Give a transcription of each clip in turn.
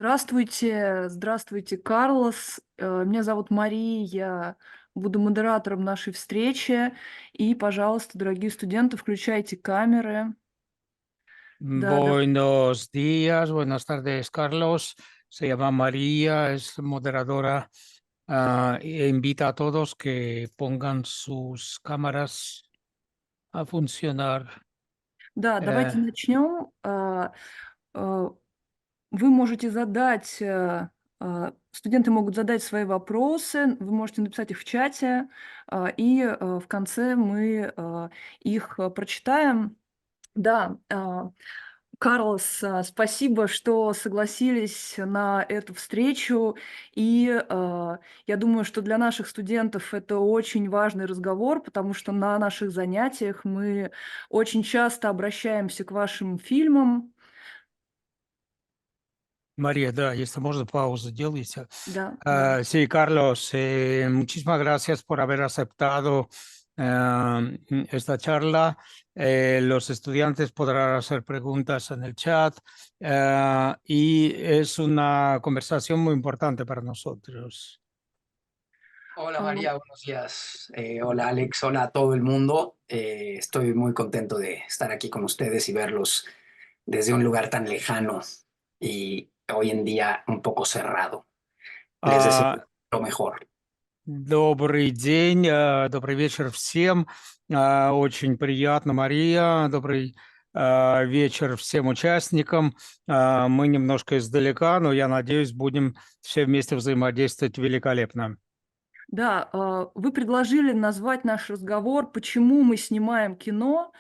Здравствуйте, здравствуйте, Карлос. Меня зовут Мария, я буду модератором нашей встречи. И, пожалуйста, дорогие студенты, включайте камеры. Да, да, Buenos días, buenas tardes, Carlos. Se llama María, es moderadora, e invita a todos que pongan sus cámaras a funcionar. да, Eh, давайте начнем. А, Вы можете задать, студенты могут задать свои вопросы, вы можете написать их в чате, в конце мы их прочитаем. Да, Карлос, спасибо, что согласились на эту встречу. Я думаю, что для наших студентов это очень важный разговор, потому что на наших занятиях мы очень часто обращаемся к вашим фильмам. María, da, если можно, паузу делайте. Да, да. Sí, Carlos, muchísimas gracias por haber aceptado esta charla. Los estudiantes podrán hacer preguntas en el chat y es una conversación muy importante para nosotros. Hola А, María, buenos días. Hola Alex, hola a todo el mundo. Estoy muy contento de estar aquí con ustedes y verlos desde un lugar tan lejano y hoy en día un poco cerrado. Les deseo А, lo mejor. Добрый день, добрый вечер всем. Очень приятно, Мария. Добрый вечер всем участникам. Мы немножко издалека, но я надеюсь, будем все вместе взаимодействовать великолепно. Да, вы предложили назвать наш разговор "Почему мы снимаем кино?"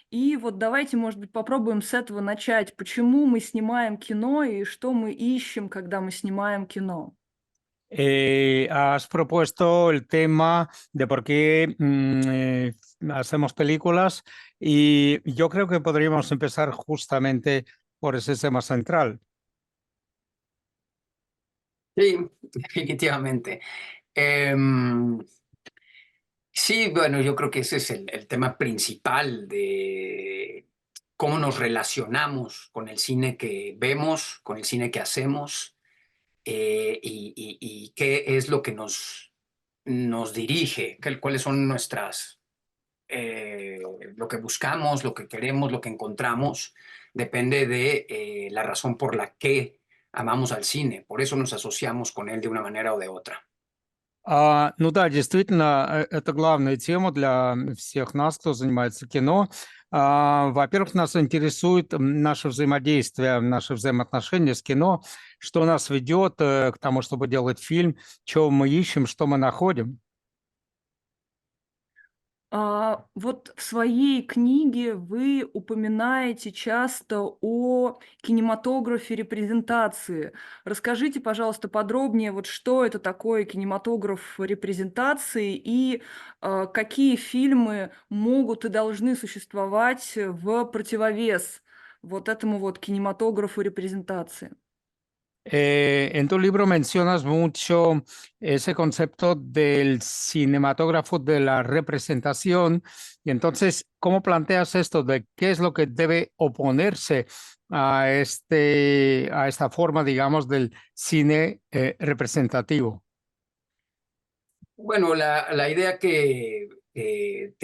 И вот давайте, может быть, попробуем с этого начать. Почему мы снимаем кино и что мы ищем, когда мы снимаем кино? Has propuesto el tema de por qué hacemos películas y yo creo que podríamos empezar justamente por ese tema central. Sí, definitivamente. Em, sí, bueno, yo creo que ese es el tema principal de cómo nos relacionamos con el cine que vemos, con el cine que hacemos y qué es lo que nos dirige, cuáles son lo que buscamos, lo que queremos, lo que encontramos, depende de la razón por la que amamos al cine. Por eso nos asociamos con él de una manera o de otra. Ну да, действительно, это главная тема для всех нас, кто занимается кино. Во-первых, нас интересует наше взаимодействие, наши взаимоотношения с кино, что нас ведет к тому, чтобы делать фильм, что мы ищем, что мы находим. Вот в своей книге вы упоминаете часто о кинематографе репрезентации. Расскажите, пожалуйста, подробнее, вот что это такое кинематограф репрезентации какие фильмы могут и должны существовать в противовес вот этому вот кинематографу репрезентации. En tu libro mencionas mucho ese concepto del cinematógrafo de la representación y entonces, ¿cómo planteas esto de qué es lo que debe oponerse a esta forma, digamos, del cine representativo? Bueno, la idea que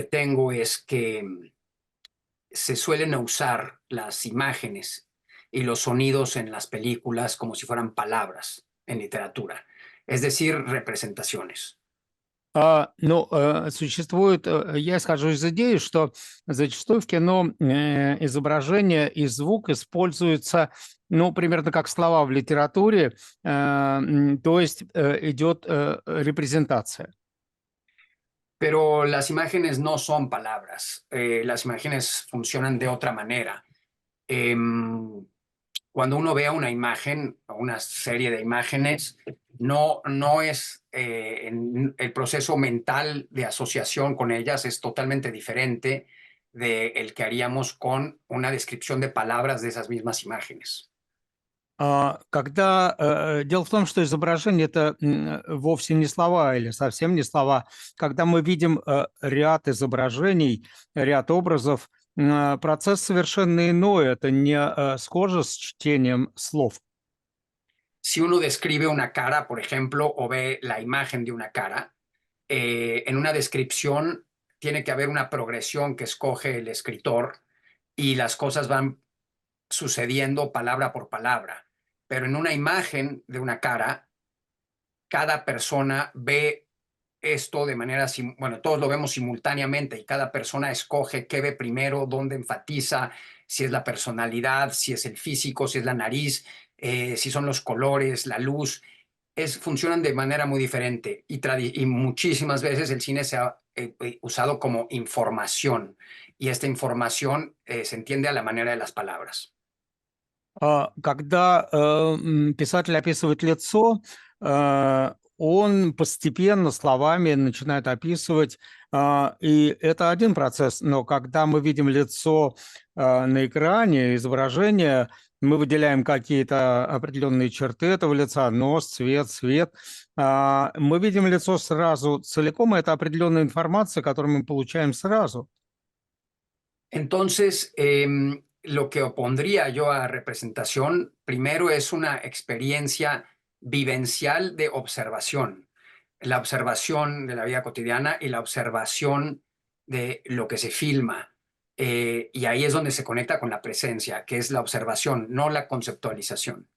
tengo es que se suelen usar las imágenes y los sonidos en las películas como si fueran palabras en literatura, es decir, representaciones. Существует, я исхожу из идеи, что зачастую в кино изображение и звук используются, ну, примерно как слова в литературе, то есть идет репрезентация. Pero las imágenes no son palabras, las imágenes funcionan de otra manera. Em, Cuando uno vea una imagen o una serie de imágenes, no es el proceso mental de asociación con ellas es totalmente diferente del que haríamos con una descripción de palabras de esas mismas imágenes. Дело в том, что изображение это вовсе не слова или совсем не слова. Когда мы видим ряд изображений, ряд образов, процесс совершенно иной. Это не схоже с чтением слов. Si uno describe una cara, por ejemplo, o ve la imagen de una cara, en una descripción tiene que haber una progresión que escoge el escritor y las cosas van sucediendo palabra por palabra. Pero en una imagen de una cara, cada persona ve esto de manera, bueno, todos lo vemos simultáneamente y cada persona escoge qué ve primero, dónde enfatiza, si es la personalidad, si es el físico, si es la nariz, si son los colores, la luz. Funcionan de manera muy diferente y muchísimas veces el cine se ha usado como información y esta información se entiende a la manera de las palabras. Когда писатель описывает лицо, он постепенно словами начинает описывать, и это один процесс. Но когда мы видим лицо на экране, изображение, мы выделяем какие-то определенные черты этого лица, нос, цвет, свет. Мы видим лицо сразу целиком, и это определенная информация, которую мы получаем сразу. Entonces, lo que opondría yo a representación, primero es una experiencia vivencial de observación, la observación de la vida cotidiana y la observación de lo que se filma. Y ahí es donde se conecta con la presencia, que es la observación, no la conceptualización.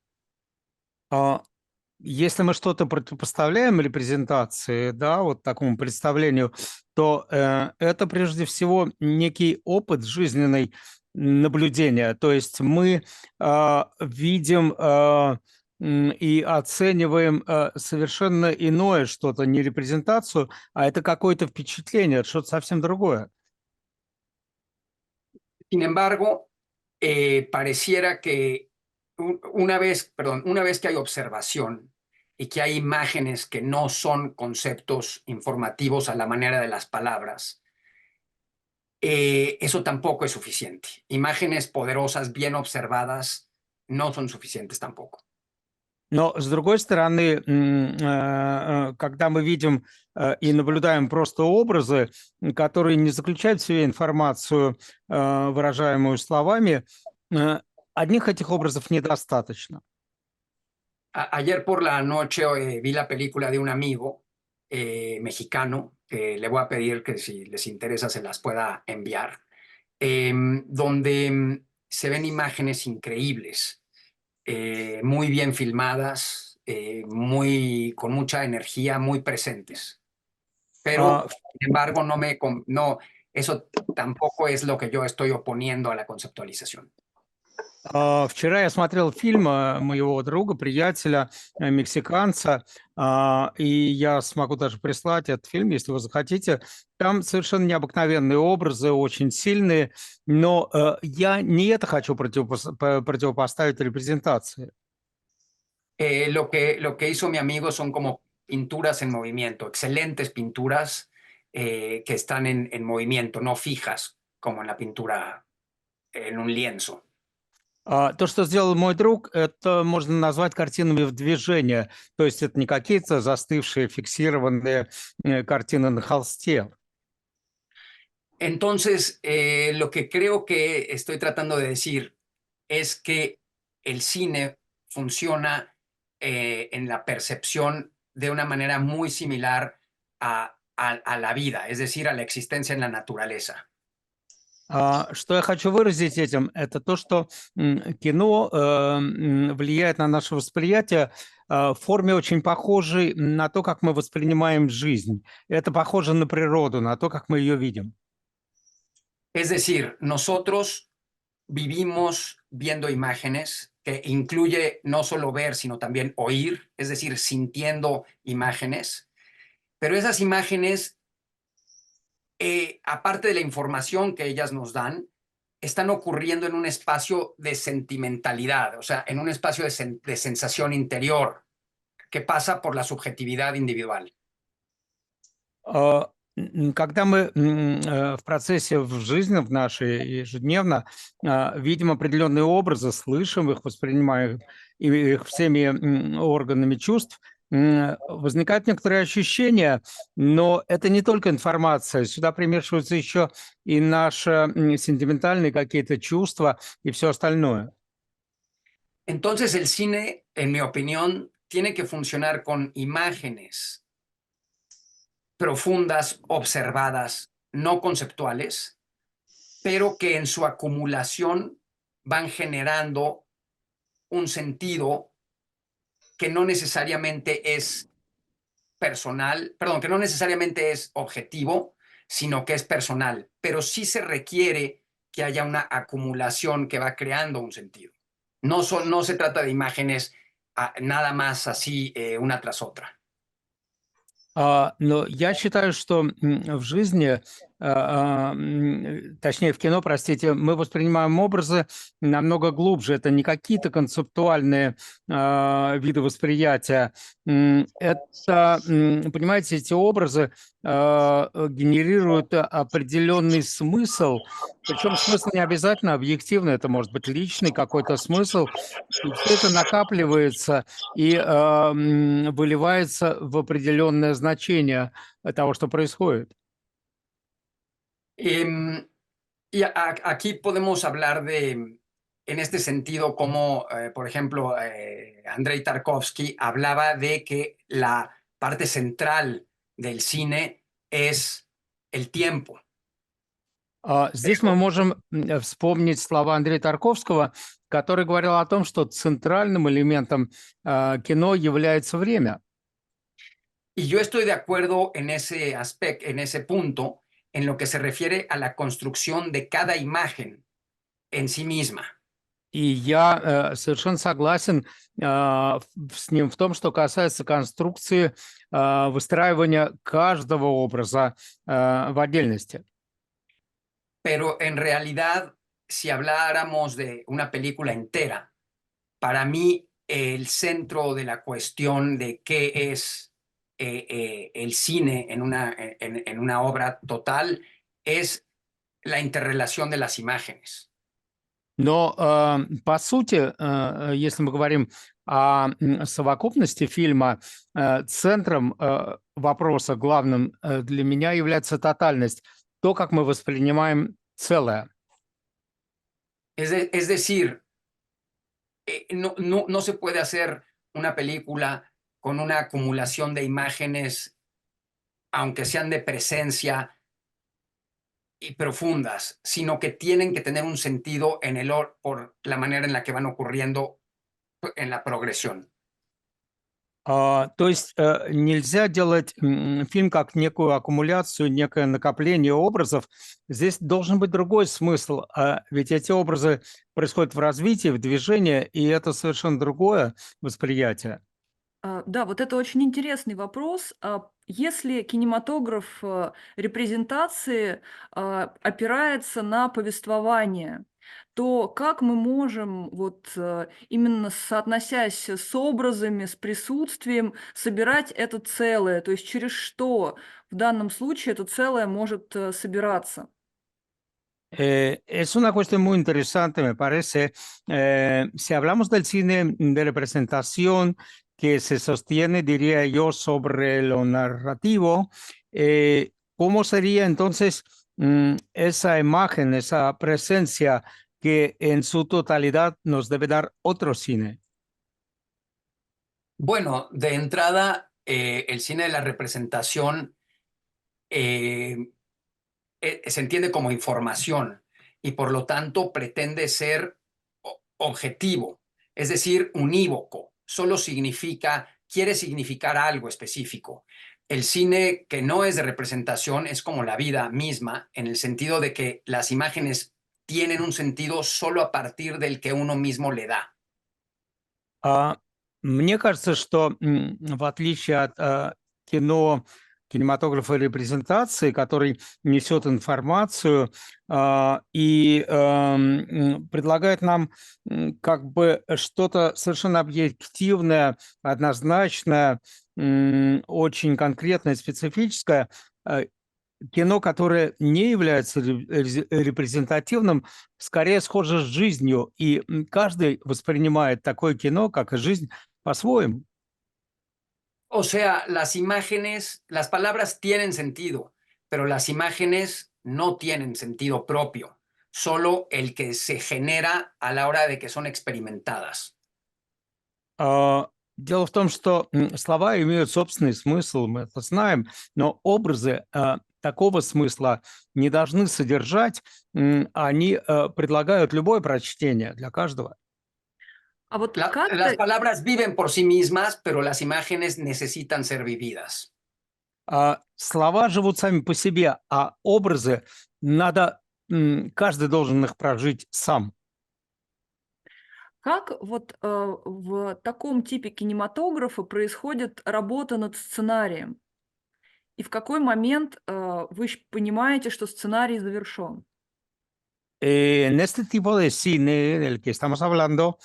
Если мы что-то противопоставляем репрезентации, да, вот такому представлению, то это прежде всего некий опыт жизненный наблюдения. То есть мы видим и оцениваем совершенно иное что-то, не репрезентацию, а это какое-то впечатление, это что-то совсем другое. Sin embargo, pareciera que una vez que hay observación y que hay imágenes que no son conceptos informativos a la manera de las palabras, eso tampoco es suficiente. Imágenes poderosas, bien observadas, no son suficientes tampoco. Но, с другой стороны, когда мы видим и наблюдаем просто образы, которые не заключают в себе информацию, выражаемую словами, одних этих образов недостаточно. Ayer por la noche vi la película de un amigo mexicano, que le voy a pedir que si les interesa se las pueda enviar, donde se ven imágenes increíbles, muy bien filmadas, con mucha energía, muy presentes. Pero, sin embargo, eso tampoco es lo que yo estoy oponiendo a la conceptualización. Вчера я смотрел фильм моего друга, приятеля, мексиканца, и я смогу даже прислать этот фильм, если вы захотите. Там совершенно необыкновенные образы, очень сильные, но я не это хочу противопоставить репрезентации. Lo que hizo mi amigo son como pinturas en movimiento, excelentes pinturas que están en movimiento, no fijas, como en la pintura en un lienzo. То, что сделал мой друг, это можно назвать картинами в движении. То есть это не какие-то застывшие, фиксированные картины на холсте. Entonces, lo que creo que estoy tratando de decir es que el cine funciona en la percepción de una manera muy similar a la vida, es decir, a la existencia en la naturaleza. Что я хочу выразить этим, это то, что кино влияет на наше восприятие в форме очень похожей на то, как мы воспринимаем жизнь. Это похоже на природу, на то, как мы ее видим. Es decir, nosotros vivimos viendo imágenes que incluye no solo ver, sino también oír, es decir, sintiendo imágenes, pero esas imágenes, aparte de la información que ellas nos dan, están ocurriendo en un espacio de sentimentalidad, o sea, en un espacio de sensación interior que pasa por la subjetividad individual. Когда мы в процессе в жизни, в нашей ежедневно, видим определенные образы, слышим их, воспринимаем их всеми органами чувств, возникают некоторые ощущения, но это не только информация, сюда примешиваются еще и наши сентиментальные какие-то чувства и все остальное. Entonces el cine, en mi opinión, tiene que funcionar con imágenes profundas, observadas, no conceptuales, pero que en su acumulación van generando un sentido que no necesariamente es personal, perdón, que no necesariamente es objetivo, sino que es personal, pero sí se requiere que haya una acumulación que va creando un sentido. No se trata de imágenes nada más así una tras otra. Но я считаю, что в жизни, точнее в кино, простите, мы воспринимаем образы намного глубже. Это не какие-то концептуальные виды восприятия. Это, понимаете, эти образы генерируют определенный смысл, причем смысл не обязательно объективный, это может быть личный какой-то смысл, и все это накапливается и выливается в определенное значение того, что происходит. Em, aquí podemos hablar en este sentido, como, por ejemplo, Andrei Tarkovsky hablaba de que la parte central del cine es el tiempo. Здесь мы можем вспомнить слова Андрея Тарковского, который говорил о том, что центральным элементом кино является время. Y yo estoy de acuerdo en ese aspecto, en ese punto, en lo que se refiere a la construcción de cada imagen en sí misma. И я совершенно согласен с ним в том, что касается конструкции выстраивания каждого образа в отдельности. Pero en realidad, si habláramos de una película entera, para mí el centro de la cuestión de qué es el cine en una obra total es la interrelación de las imágenes. Но, по сути, если мы говорим о совокупности фильма, центром вопроса главным для меня является тотальность, то, как мы воспринимаем целое. Es decir, no se puede hacer una película con una acumulación de imágenes, aunque sean de presencia y profundas, sino que tienen que tener un sentido por la manera en la que van ocurriendo en la progresión. То есть нельзя делать фильм как некую аккумуляцию, некое накопление образов. Здесь должен быть другой смысл, ведь эти образы происходят в развитии, в движении, и это совершенно другое восприятие. Да, вот это очень интересный вопрос. Если кинематограф репрезентации опирается на повествование, то как мы можем, вот именно соотносясь с образами, с присутствием, собирать это целое? То есть через что в данном случае это целое может собираться? Es una cuestión muy interesante, me parece. Si hablamos del cine de representación que se sostiene, diría yo, sobre lo narrativo, ¿cómo sería entonces esa imagen, esa presencia que en su totalidad nos debe dar otro cine? Bueno, de entrada, el cine de la representación se entiende como información y por lo tanto pretende ser objetivo, es decir, unívoco. Solo quiere significar algo específico. El cine que no es de representación es como la vida misma, en el sentido de que las imágenes tienen un sentido solo a partir del que uno mismo le da. Мне кажется, что в отличие от кино, кинематографа и репрезентации, который несет информацию и предлагает нам как бы что-то совершенно объективное, однозначное, очень конкретное, специфическое, кино, которое не является репрезентативным, скорее схоже с жизнью, и каждый воспринимает такое кино, как и жизнь, по-своему. O sea, las palabras tienen sentido, pero las imágenes no tienen sentido propio, solo el que se genera a la hora de que son experimentadas. Дело в том, что слова имеют собственный смысл, мы это знаем, но образы такого смысла не должны содержать, они предлагают любое прочтение для каждого. А вот Las как-то palabras viven por sí mismas, pero las imágenes necesitan ser vividas. Слова живут сами по себе, а образы надо, каждый должен их прожить сам. Как вот, в таком типе кинематографа происходит работа над сценарием? И в какой момент, вы понимаете, что сценарий завершен? En este tipo de cine del que estamos hablando,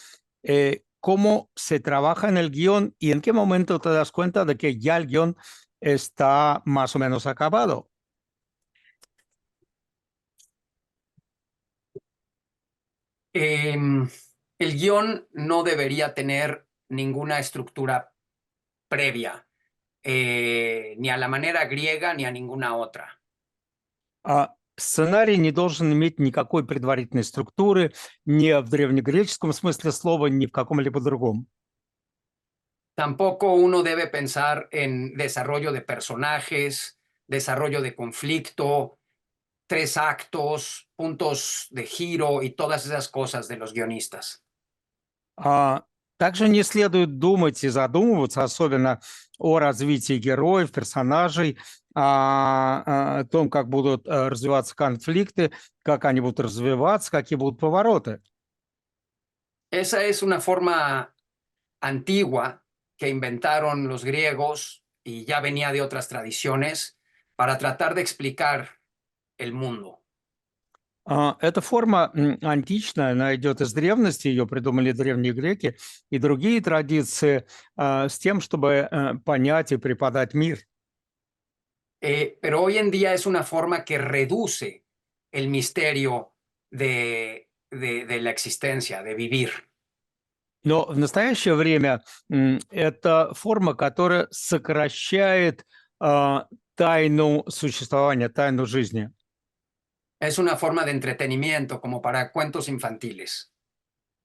¿cómo se trabaja en el guión y en qué momento te das cuenta de que ya el guión está más o menos acabado? El guión no debería tener ninguna estructura previa, ni a la manera griega ni a ninguna otra. Сценарий не должен иметь никакой предварительной структуры ни в древнегреческом смысле слова, ни в каком-либо другом. Tampoco uno debe pensar en desarrollo de personajes, desarrollo de conflicto, 3 actos, puntos de giro y todas esas cosas de los guionistas. Также не следует думать и задумываться, особенно о развитии героев, персонажей, о том, как будут развиваться конфликты, как они будут развиваться, какие будут повороты. Esa es una forma antigua que inventaron los griegos y ya venía de otras tradiciones para tratar de explicar el mundo. Эта форма античная, она идет из древности, ее придумали древние греки и другие традиции с тем, чтобы понять и преподать мир. Pero hoy en día es una forma que reduce el misterio de la existencia, de vivir. Но в настоящее время это форма, которая сокращает тайну существования, тайну жизни. Es una forma de entretenimiento como para cuentos infantiles.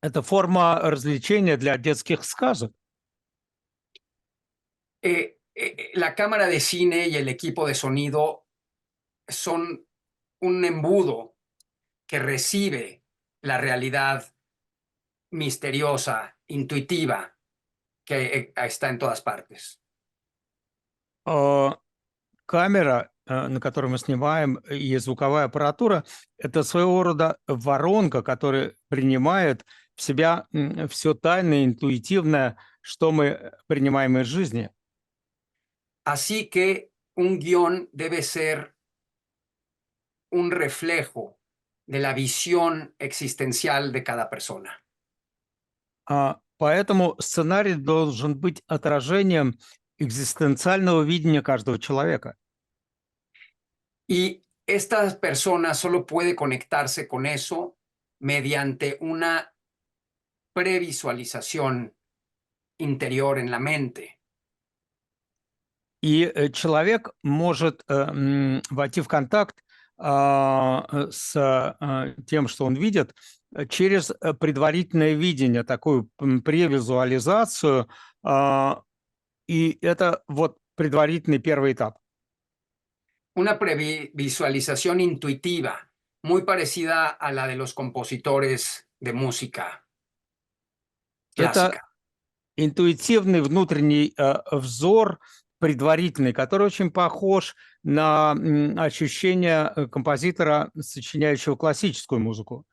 Это форма развлечения для детских сказок. La cámara de cine y el equipo de sonido son un embudo que recibe la realidad misteriosa, intuitiva, que está en todas partes. Камера, на которой мы снимаем, и звуковая аппаратура – это своего рода воронка, которая принимает в себя все тайное, интуитивное, что мы принимаем из жизни. Así que un guión debe ser un reflejo de la visión existencial de cada persona. Поэтому сценарий должен быть отражением экзистенциального видения каждого человека. Y esta persona solo puede conectarse con eso mediante una previsualización interior en la mente. И человек может войти в контакт с тем, что он видит, через предварительное видение, такую превизуализацию, и это вот предварительный первый этап. Una previsualización intuitiva, muy parecida a la de los compositores de música Это clásica. интуитивный внутренний взор, предварительный, который очень похож на ощущение композитора, сочиняющего классическую музыку.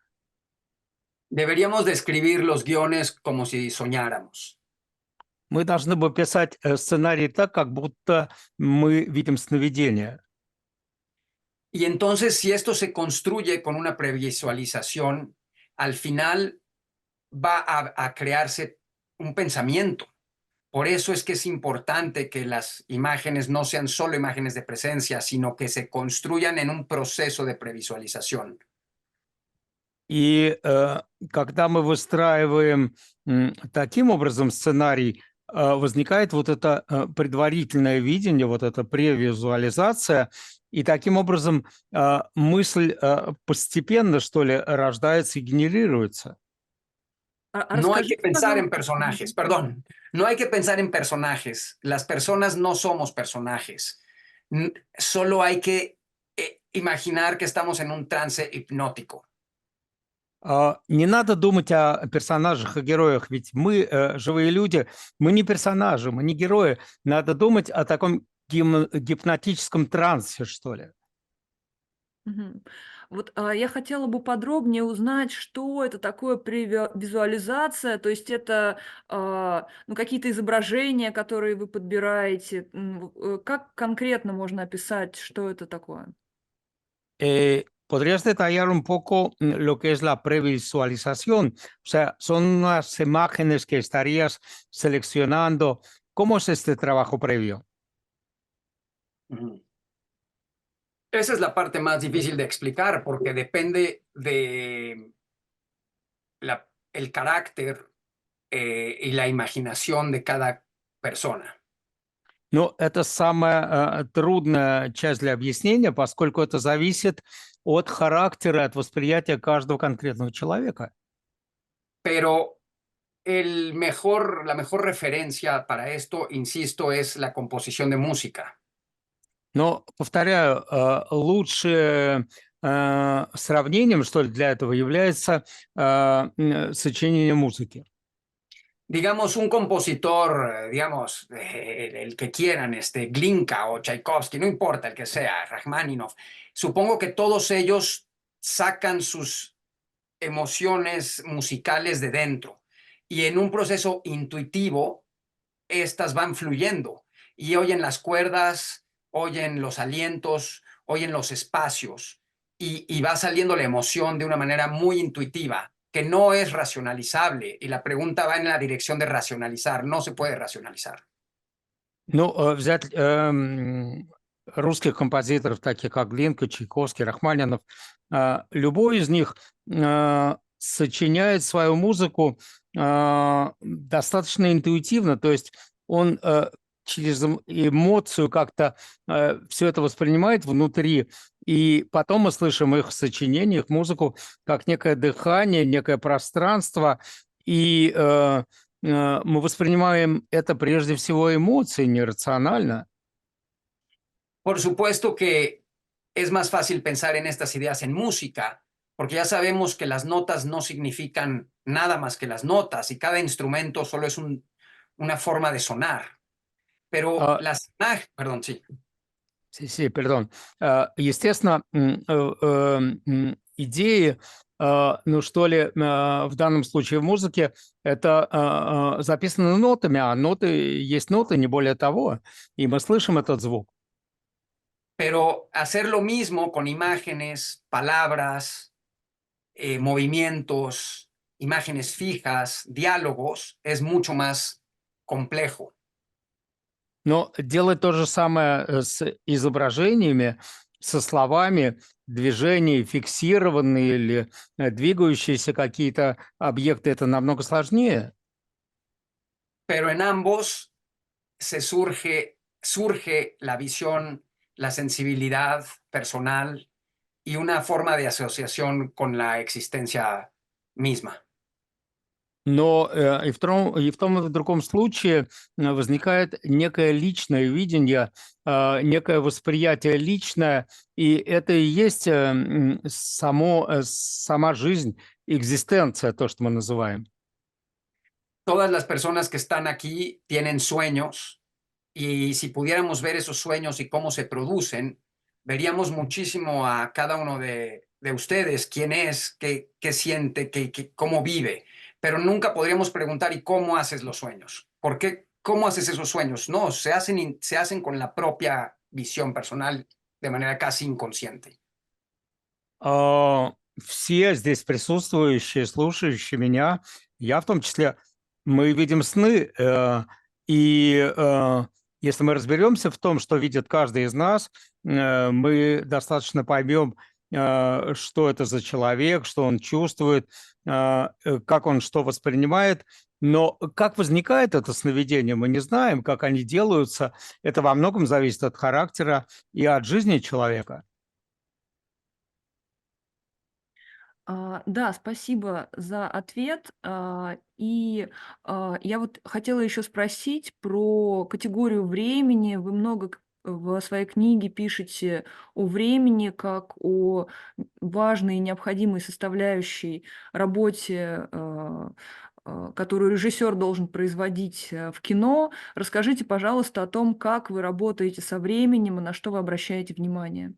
Deberíamos describir los guiones como si soñáramos. Мы должны бы писать сценарий так, как будто мы видим сновидение. Y entonces, si esto se construye con una previsualización, al final va a crearse un pensamiento. Por eso es que es importante que las imágenes no sean solo imágenes de presencia, sino que se construyan en un proceso de previsualización. И когда мы выстраиваем таким образом сценарий, возникает вот это предварительное видение, вот эта превизуализация, и таким образом мысль постепенно, что ли, рождается и генерируется. No hay que Расскажите, pensar en пожалуйста. personajes, perdón, no hay que pensar en personajes. Las personas no somos personajes. Solo hay que imaginar que estamos en un trance hipnótico. Не надо думать о персонажах и героях, ведь мы, живые люди, мы не персонажи, мы не герои. Надо думать о таком гипнотическом трансе, что ли. Мгм. Вот, я хотела бы подробнее узнать, что это такое визуализация. То есть это, ну, какие-то изображения, которые вы подбираете. Как конкретно можно описать, что это такое? ¿Podrías detallar un poco lo que es la previsualización? O sea, son unas imágenes que estarías seleccionando. ¿Cómo es este trabajo previo? Ujú. Esa es la parte más difícil de explicar porque depende de el carácter y la imaginación de cada persona. Ну, это самая трудная часть для объяснения, поскольку это зависит от характера, от восприятия каждого конкретного человека. Pero la mejor referencia para esto, insisto, es la composición de música. Но, повторяю, лучшим сравнением, что ли, для этого является сочинение музыки. Digamos, un compositor, digamos, el que quieran, Glinka o Tchaikovsky, no importa el que sea, Rachmaninoff, supongo que todos ellos sacan sus emociones musicales de dentro y en un proceso intuitivo, estas van fluyendo y oyen las cuerdas, oyen los alientos, oyen los espacios y va saliendo la emoción de una manera muy intuitiva, que no es racionalizable. Y la pregunta va en la dirección de racionalizar. No se puede racionalizar. Ну, взять русских композиторов, таких как Глинка, Чайковский, Рахманинов, любой из них сочиняет свою музыку достаточно интуитивно, то есть он через эмоцию как-то все это воспринимает внутри, и потом мы слышим их сочинение, их музыку как некое дыхание, некое пространство, и мы воспринимаем это прежде всего эмоции, нерационально. Por supuesto que es más fácil pensar en estas ideas en música, porque ya sabemos que las notas no significan nada más que las notas y cada instrumento solo es una forma de sonar. Pero perdón, sí. Sí, perdón. Естественно, идеи, ну что ли, в данном случае в mузыке, это записано нотами, а ноты есть ноты, не более того, и мы слышим этот звук. Pero hacer lo mismo con imágenes, palabras, movimientos, imágenes fijas, diálogos, es mucho más complejo. Но делать то же самое с изображениями, со словами, движения, фиксированные или двигающиеся какие-то объекты, это намного сложнее. Pero en ambos surge la visión, la sensibilidad personal y una forma de asociación con la existencia misma. Но и в том, и в другом случае возникает некое личное видение, некое восприятие личное, и это и есть сама жизнь, экзистенция, то, что мы называем. Todas las personas que están aquí tienen sueños y si pudiéramos ver esos sueños y cómo se producen, veríamos muchísimo a cada uno de ustedes, quién es, qué siente, cómo vive. Pero nunca podríamos preguntar, ¿y cómo haces los sueños? ¿Por qué? ¿Cómo haces esos sueños? No, se hacen con la propia visión personal de manera casi inconsciente. Все здесь присутствующие, слушающие меня, я в том числе, мы видим сны, и если мы разберемся в том, что видит каждый из нас, мы достаточно поймем, что это за человек, что он чувствует, как он что воспринимает. Но как возникает это сновидение, мы не знаем, как они делаются. Это во многом зависит от характера и от жизни человека. Да, спасибо за ответ. Я вот хотела еще спросить про категорию времени. Вы много в своей книге пишете о времени как о важной и необходимой составляющей работе, которую режиссер должен производить в кино. Расскажите, пожалуйста, о том, как вы работаете со временем и на что вы обращаете внимание.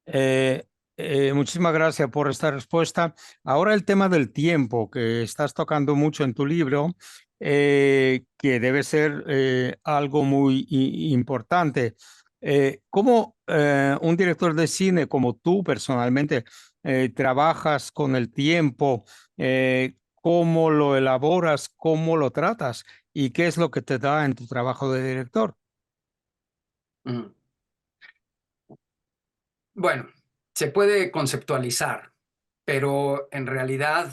Eh, Muchísimas gracias por esta respuesta. Ahora el tema del tiempo que estás tocando mucho en tu libro, que debe ser algo muy importante. ¿Cómo un director de cine como tú personalmente trabajas con el tiempo? ¿Cómo lo elaboras? ¿Cómo lo tratas? ¿Y qué es lo que te da en tu trabajo de director? Mm. Bueno, se puede conceptualizar, pero en realidad,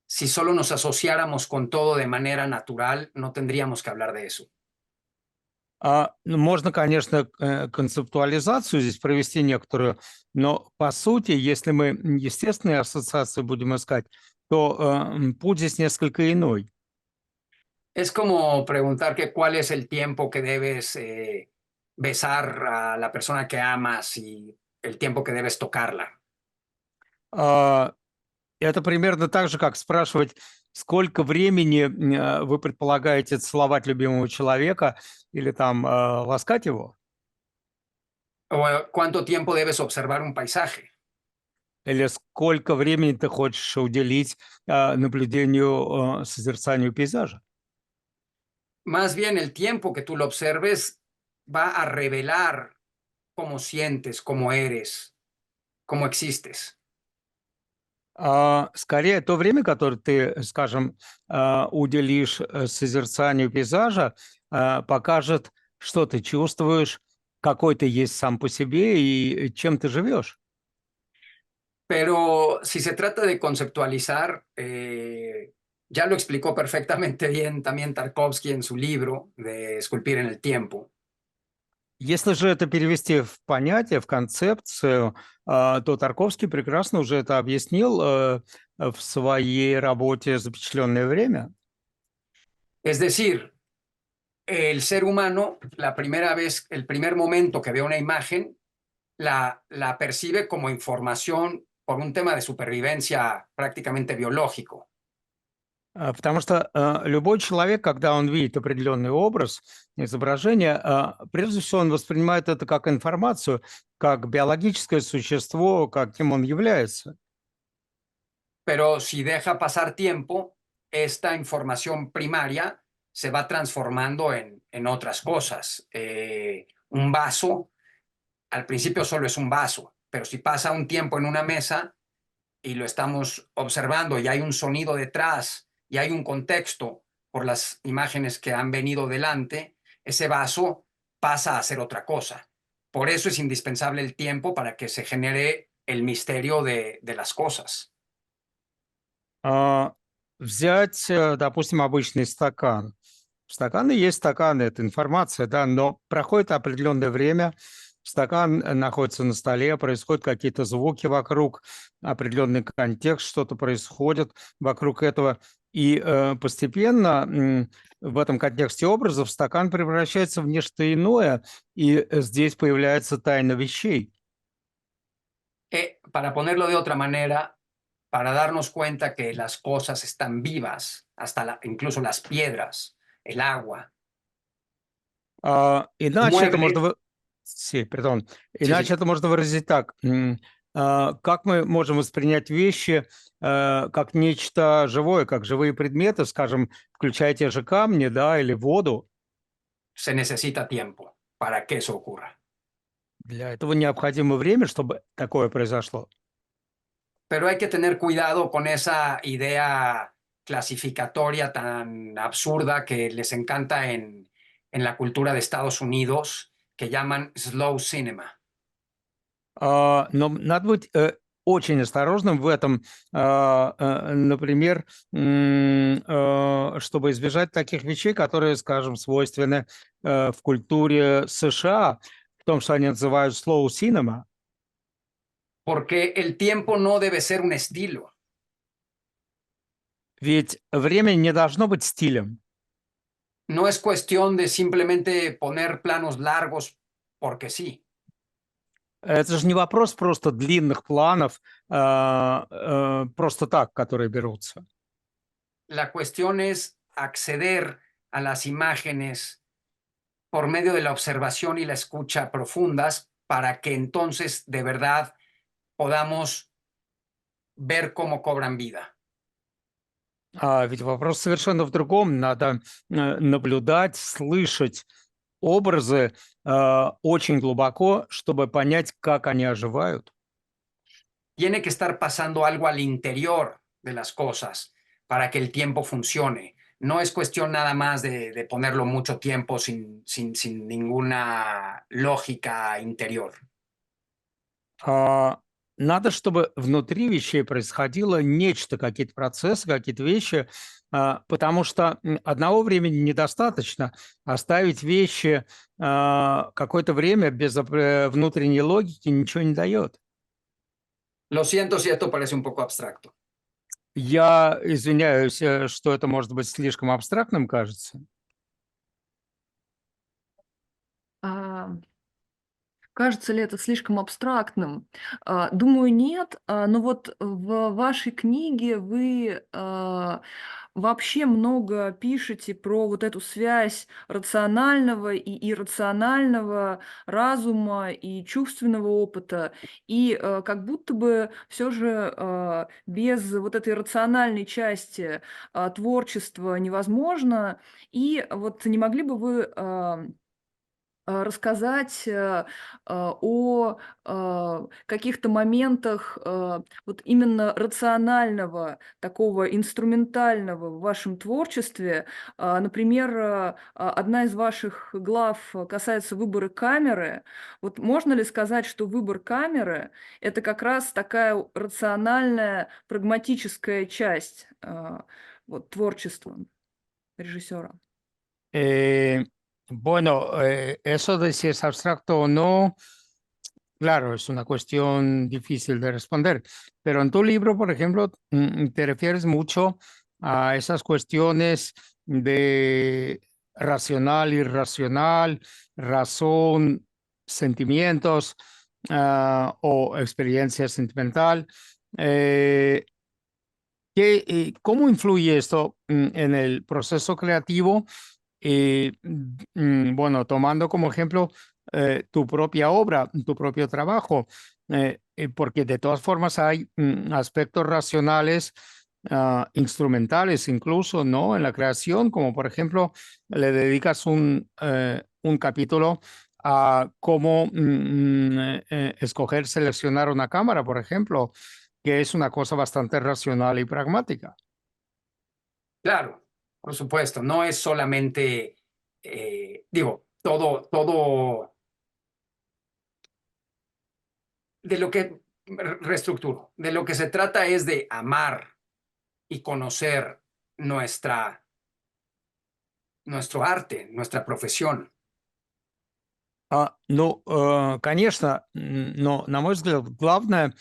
si solo nos asociáramos con todo de manera natural, no tendríamos que hablar de eso. Ну, можно, конечно, концептуализацию здесь провести некоторую, но по сути, если мы естественные ассоциации будем искать, то путь здесь несколько иной. Es como preguntar que cuál es el tiempo que debes besar a la persona que amas y el tiempo que debes tocarla. А, Это примерно так же, как spрашивать, сколько времени вы предполагаете целовать любимого человека или там ласкать его, O cuánto tiempo debes observar un paisaje. или сколько времени ты хочешь уделить наблюдению, созерцанию пейзажа. Más bien el tiempo que tú lo observes va a revelar cómo sientes, cómo eres, cómo existes. Скорее, то время, которое ты, скажем, уделишь созерцанию пейзажа, покажет, что ты чувствуешь, какой ты есть сам по себе и чем ты живешь. Pero si se trata de conceptualizar, ya lo explicó perfectamente bien también Tarkovsky en su libro de Esculpir en el Tiempo. Если же это перевести в понятие, в концепцию, то Тарковский прекрасно уже это объяснил в своей работе «Запечатленное время». Es decir, el ser humano, la primera vez, el primer momento que ve una imagen, la percibe como información por un tema de supervivencia prácticamente biológico. Потому что любой человек, когда он видит определенный образ, изображение, прежде всего он воспринимает это как информацию, как биологическое существо, каким он является. Pero si deja pasar tiempo, esta información primaria se va transformando en otras cosas. Un vaso, al principio solo es un vaso, pero si pasa un tiempo en una mesa y lo estamos observando y hay un sonido detrás y hay un contexto por las imágenes que han venido delante, ese vaso pasa a ser otra cosa. Por eso es indispensable el tiempo para que se genere el misterio de las cosas. А, Взять, допустим, обычный стакан. Стаканы есть стаканы, это информация, да, но проходит определенное время, стакан находится на столе, происходят какие-то звуки вокруг, определенный контекст, что-то происходит вокруг этого, и постепенно в этом контексте образов стакан превращается в нечто иное, и здесь появляется тайна вещей. Para ponerlo de otra manera, para darnos cuenta que las cosas están vivas, hasta incluso las piedras, el agua, Иначе это можно... muebles. Perdón. Sí, Иначе sí. это можно выразить так. Как мы можем воспринять вещи как нечто живое, как живые предметы, скажем, включая те же камни, да, или воду? Se necesita tiempo para que eso ocurra. Для этого необходимо время, чтобы такое произошло. Pero hay que tener cuidado con esa idea clasificatoria tan absurda que les encanta en la cultura de Estados Unidos, que llaman slow cinema. Но надо быть очень осторожным в этом, например, чтобы избежать таких вещей, которые, скажем, свойственны в культуре США, в том, что они называют slow cinema. porque el tiempo no debe ser un estilo. Ведь время не должно быть стилем. No es cuestión de simplemente poner planos largos porque sí. Это же не вопрос просто длинных планов, просто так, которые берутся. La cuestión es acceder a las imágenes por medio de la observación y la escucha profundas para que entonces de verdad podamos ver cómo cobran vida. Ведь вопрос совершенно в другом. Надо наблюдать, слышать образы очень глубоко, чтобы понять, как они оживают. Tiene que estar pasando algo al interior de las cosas para que el tiempo funcione. No es cuestión nada más de ponerlo mucho tiempo sin ninguna lógica interior. Надо, чтобы внутри вещей происходило нечто, какие-то процессы, какие-то вещи, потому что одного времени недостаточно. Оставить вещи какое-то время без внутренней логики ничего не дает. Lo siento si esto parece un poco abstracto. Я извиняюсь, что это может быть слишком абстрактным, кажется. А, Кажется ли это слишком абстрактным? Думаю, нет. Но вот в вашей книге вы вообще много пишете про вот эту связь рационального и иррационального, разума и чувственного опыта. И как будто бы все же без вот этой рациональной части творчество невозможно. И вот не могли бы вы рассказать о каких-то моментах вот именно рационального, такого инструментального в вашем творчестве. Например, одна из ваших глав касается выбора камеры. Вот можно ли сказать, что выбор камеры — это как раз такая рациональная, прагматическая часть вот, творчества режиссера? Eh, bueno, eso de si es abstracto o no, claro, es una cuestión difícil de responder, pero en tu libro, por ejemplo, te refieres mucho a esas cuestiones de racional, irracional, razón, sentimientos, o experiencia sentimental. ¿Cómo influye esto en el proceso creativo? Bueno, tomando como ejemplo tu propia obra, tu propio trabajo, porque de todas formas hay aspectos racionales, instrumentales incluso, ¿no? En la creación, como por ejemplo, le dedicas un capítulo a cómo escoger, seleccionar una cámara, por ejemplo, que es una cosa bastante racional y pragmática. Claro, por supuesto, no es solamente, digo, todo de lo que reestructuro, de lo que se trata es de amar y conocer nuestro arte, nuestra profesión. Конечно, но, на мой взгляд, главное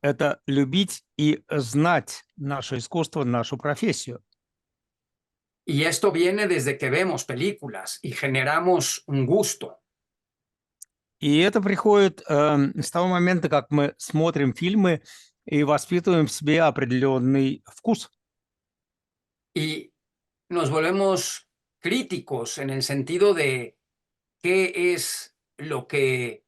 это любить и знать наше искусство, нашу профессию. Y esto viene desde que vemos películas y generamos un gusto. И это приходит с того момента, как мы смотрим фильмы и воспитываем в себе определенный вкус. Y nos volvemos críticos en el sentido de qué es lo que,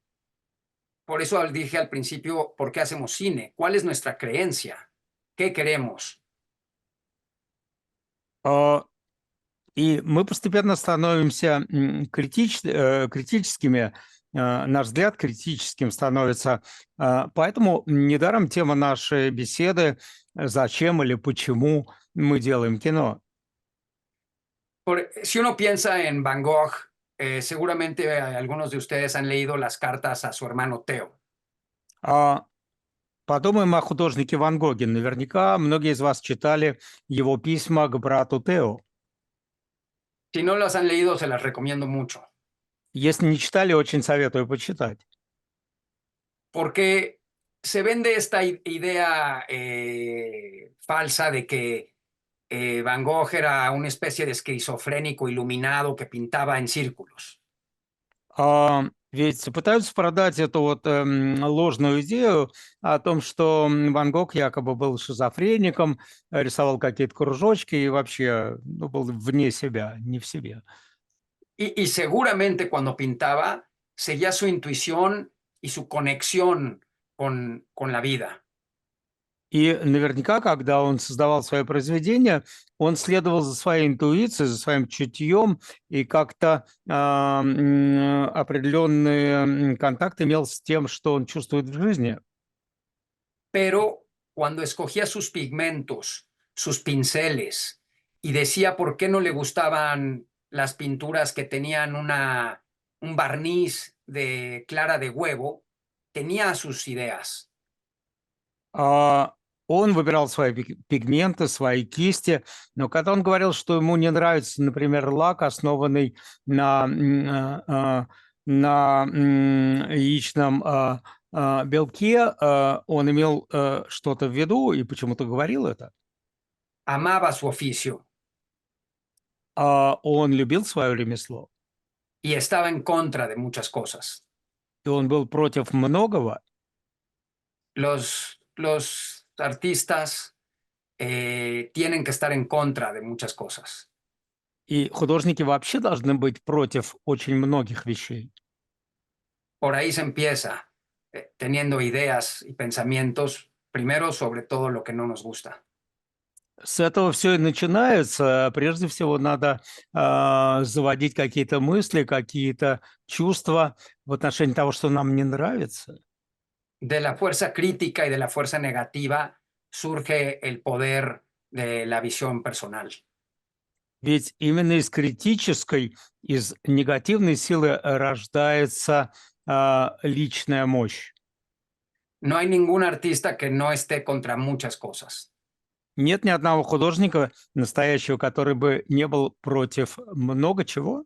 por eso dije al principio, ¿por qué hacemos cine? ¿Cuál es nuestra creencia? ¿Qué queremos? И мы постепенно становимся критическими, наш взгляд критическим становится. Поэтому недаром тема нашей беседы «Зачем или почему мы делаем кино?». Si uno piensa en Van Gogh, seguramente algunos de ustedes han leído las cartas a su hermano Theo. Подумаем о художнике Ван Гоге. Наверняка многие из вас читали его письма к брату Тео. Si no las han leído, se las recomiendo mucho. Если не читали, очень советую почитать. Porque se vende esta idea falsa de que Van Gogh era una especie de esquizofrénico iluminado que pintaba en círculos. Ведь пытаются продать эту вот ложную идею о том, что Ван Гог якобы был шизофреником, рисовал какие-то кружочки и вообще был вне себя, не в себе. Y seguramente cuando pintaba seguía su intuición y su conexión con la vida. И наверняка, когда он создавал свое произведение, он следовал за своей интуицией, за своим чутьем и как-то определенный контакт имел с тем, что он чувствует в жизни. Pero cuando escogía sus pigmentos, sus pinceles, y decía por qué no le gustaban las pinturas que tenían un barniz de clara de huevo, tenía sus ideas. Он выбирал свои пигменты, свои кисти, но когда он говорил, что ему не нравится, например, лак, основанный на яичном белке, он имел что-то в виду и почему-то говорил это. Amaba su oficio Он любил свое ремесло, y estaba en contra de muchas cosas. и он был против многого. Los artistas tienen que estar en contra de muchas cosas. И художники вообще должны быть против очень многих вещей. Por ahí se empieza, teniendo ideas y pensamientos, primero sobre todo lo que no nos gusta. С этого все и начинается. Прежде всего надо заводить какие-то мысли, какие-то чувства в отношении того, что нам не нравится. De la fuerza crítica y de la fuerza negativa surge el poder de la visión personal. Ведь именно из критической, из негативной силы рождается личная мощь. No hay ningún artista que no esté contra muchas cosas. Нет ни одного художника настоящего, который бы не был против много чего.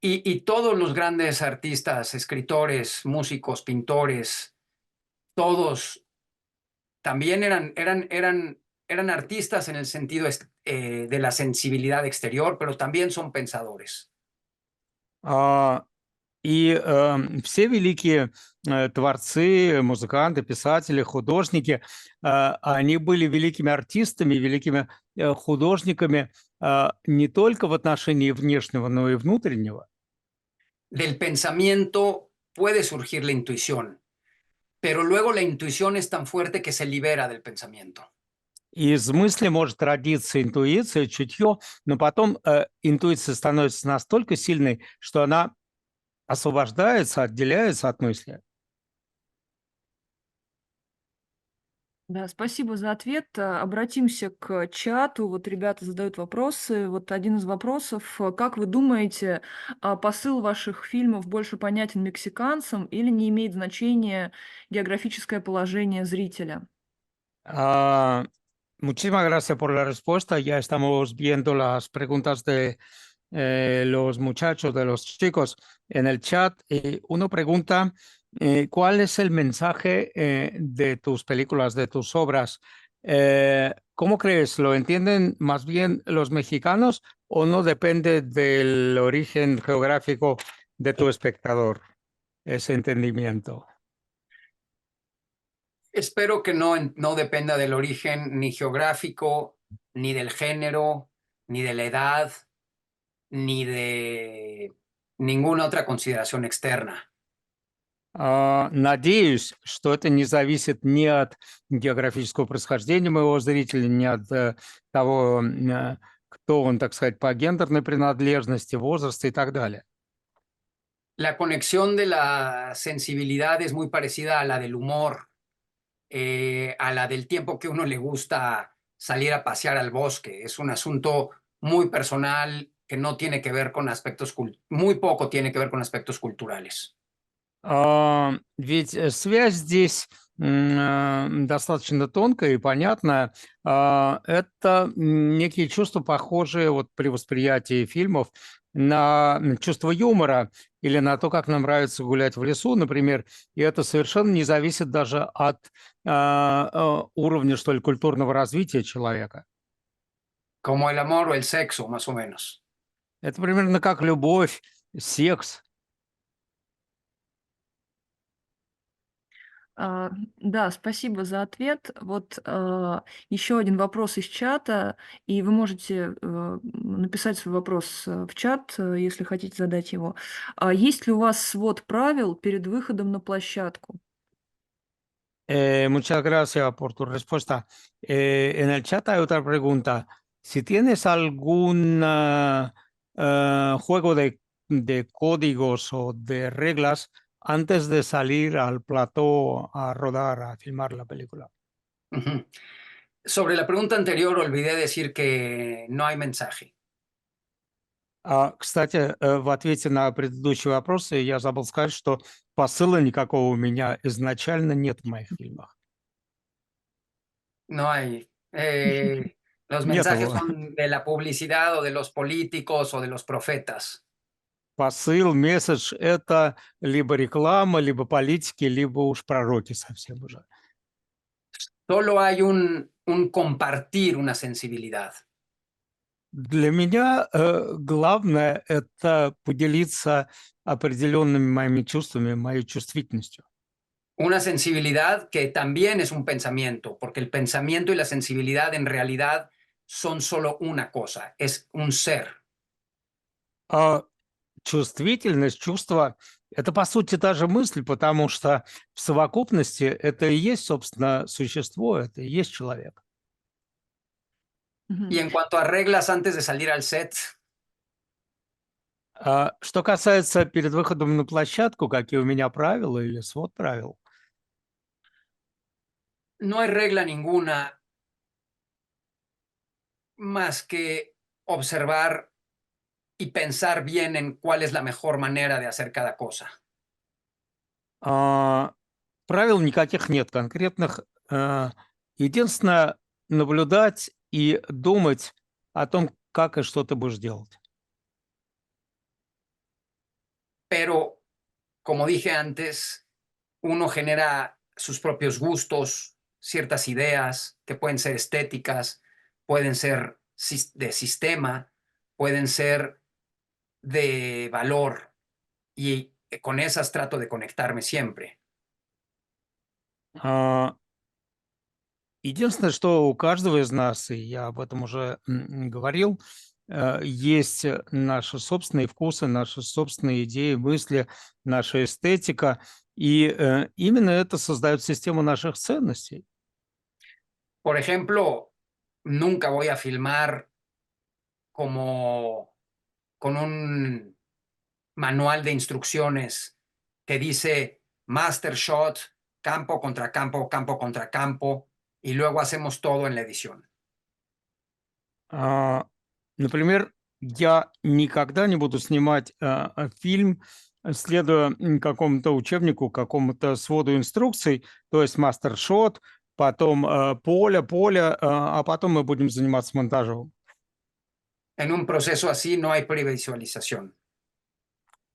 Y todos los grandes artistas, escritores, músicos, pintores, todos también eran artistas en el sentido de la sensibilidad exterior, pero también son pensadores. И все великие творцы, музыканты, писатели, художники, они были великими артистами, великими художниками не только в отношении внешнего, но и внутреннего. Del pensamiento puede surgir la intuición, pero luego la intuición es tan fuerte que se libera del pensamiento. Из мысли может родиться интуиция, чутье, но потом интуиция становится настолько сильной, что она освобождается, отделяется от мысли. Да, спасибо за ответ. Обратимся к чату. Вот ребята задают вопросы. Вот один из вопросов. Как вы думаете, посыл ваших фильмов больше понятен мексиканцам или не имеет значения географическое положение зрителя? Muchísimas gracias por la respuesta. Ya estamos viendo las preguntas de los muchachos, de los chicos en el chat. Uno pregunta, ¿cuál es el mensaje de tus películas, de tus obras? ¿Cómo crees? ¿Lo entienden más bien los mexicanos o no depende del origen geográfico de tu espectador, ese entendimiento? Espero que no dependa del origen ni geográfico, ni del género, ni de la edad, ni de ninguna otra consideración externa. Надеюсь, что это не зависит ни от географического происхождения моего зрителя, ни от того, кто он, так сказать, по гендерной принадлежности, возраста и так далее. La conexión de la sensibilidad es muy parecida a la del humor, a la del tiempo que uno le gusta salir a pasear al bosque. Es un asunto muy personal que no tiene que ver con aspectos, muy poco tiene que ver con aspectos culturales. Ведь связь здесь достаточно тонкая и понятная. Это некие чувства, похожие вот при восприятии фильмов, на чувство юмора или на то, как нам нравится гулять в лесу, например, и это совершенно не зависит даже от уровня, что ли, культурного развития человека. como el amor o el sexo, más o menos. Это примерно как любовь, секс. Да, спасибо за ответ. Вот еще один вопрос из чата, и вы можете написать свой вопрос в чат, если хотите задать его. Есть ли у вас свод правил перед выходом на площадку? Muchas gracias por tu respuesta. En el chat hay otra pregunta. Si tienes algún juego de códigos o de reglas antes de salir al plató a rodar, a filmar la película. Ujú. Sobre la pregunta anterior, olvidé decir que no hay mensaje. Кстати, в ответе на предыдущий вопрос я забыл сказать, что посыла никакого у меня изначально нет в моих фильмах. No hay. Los Нет mensajes его. son de la publicidad o de los políticos o de los profetas. Посыл, месседж – это либо реклама, либо политики, либо уж пророки совсем уже. Solo hay un compartir una sensibilidad. Для меня главное – это поделиться определенными моими чувствами, моей чувствительностью. Una sensibilidad que también es un pensamiento, porque el pensamiento y la sensibilidad en realidad son solo una cosa, es un ser. А чувствительность, чувство – это, по сути, та же мысль, потому что в совокупности это и есть, собственно, существо, это и есть человек. Y en cuanto a reglas antes de salir al set, Что касается перед выходом на площадку, какие у меня правила или свод правил, no hay regla ninguna más que observar y pensar bien en cuál es la mejor manera de hacer cada cosa. правил никаких нет конкретных. Единственное, наблюдать и думать о том, как и что ты будешь делать. Pero, como dije antes, uno genera sus propios gustos, ciertas ideas que pueden ser estéticas, pueden ser de sistema, pueden ser de valor, y con esas trato de conectarme siempre. Единственное, что у каждого из нас, и я об этом уже говорил, есть наши собственные вкусы, наши собственные идеи, мысли, наша эстетика, и именно это создает систему наших ценностей. Por ejemplo, nunca voy a filmar como con un manual de instrucciones que dice master shot, campo contra campo, campo contra campo, y luego hacemos todo en la edición. Например, я никогда не буду снимать фильм, следуя какому-то учебнику, какому-то своду инструкций, то есть мастер-шот, потом поле, а потом мы будем заниматься монтажом. En un proceso así no hay previsualización.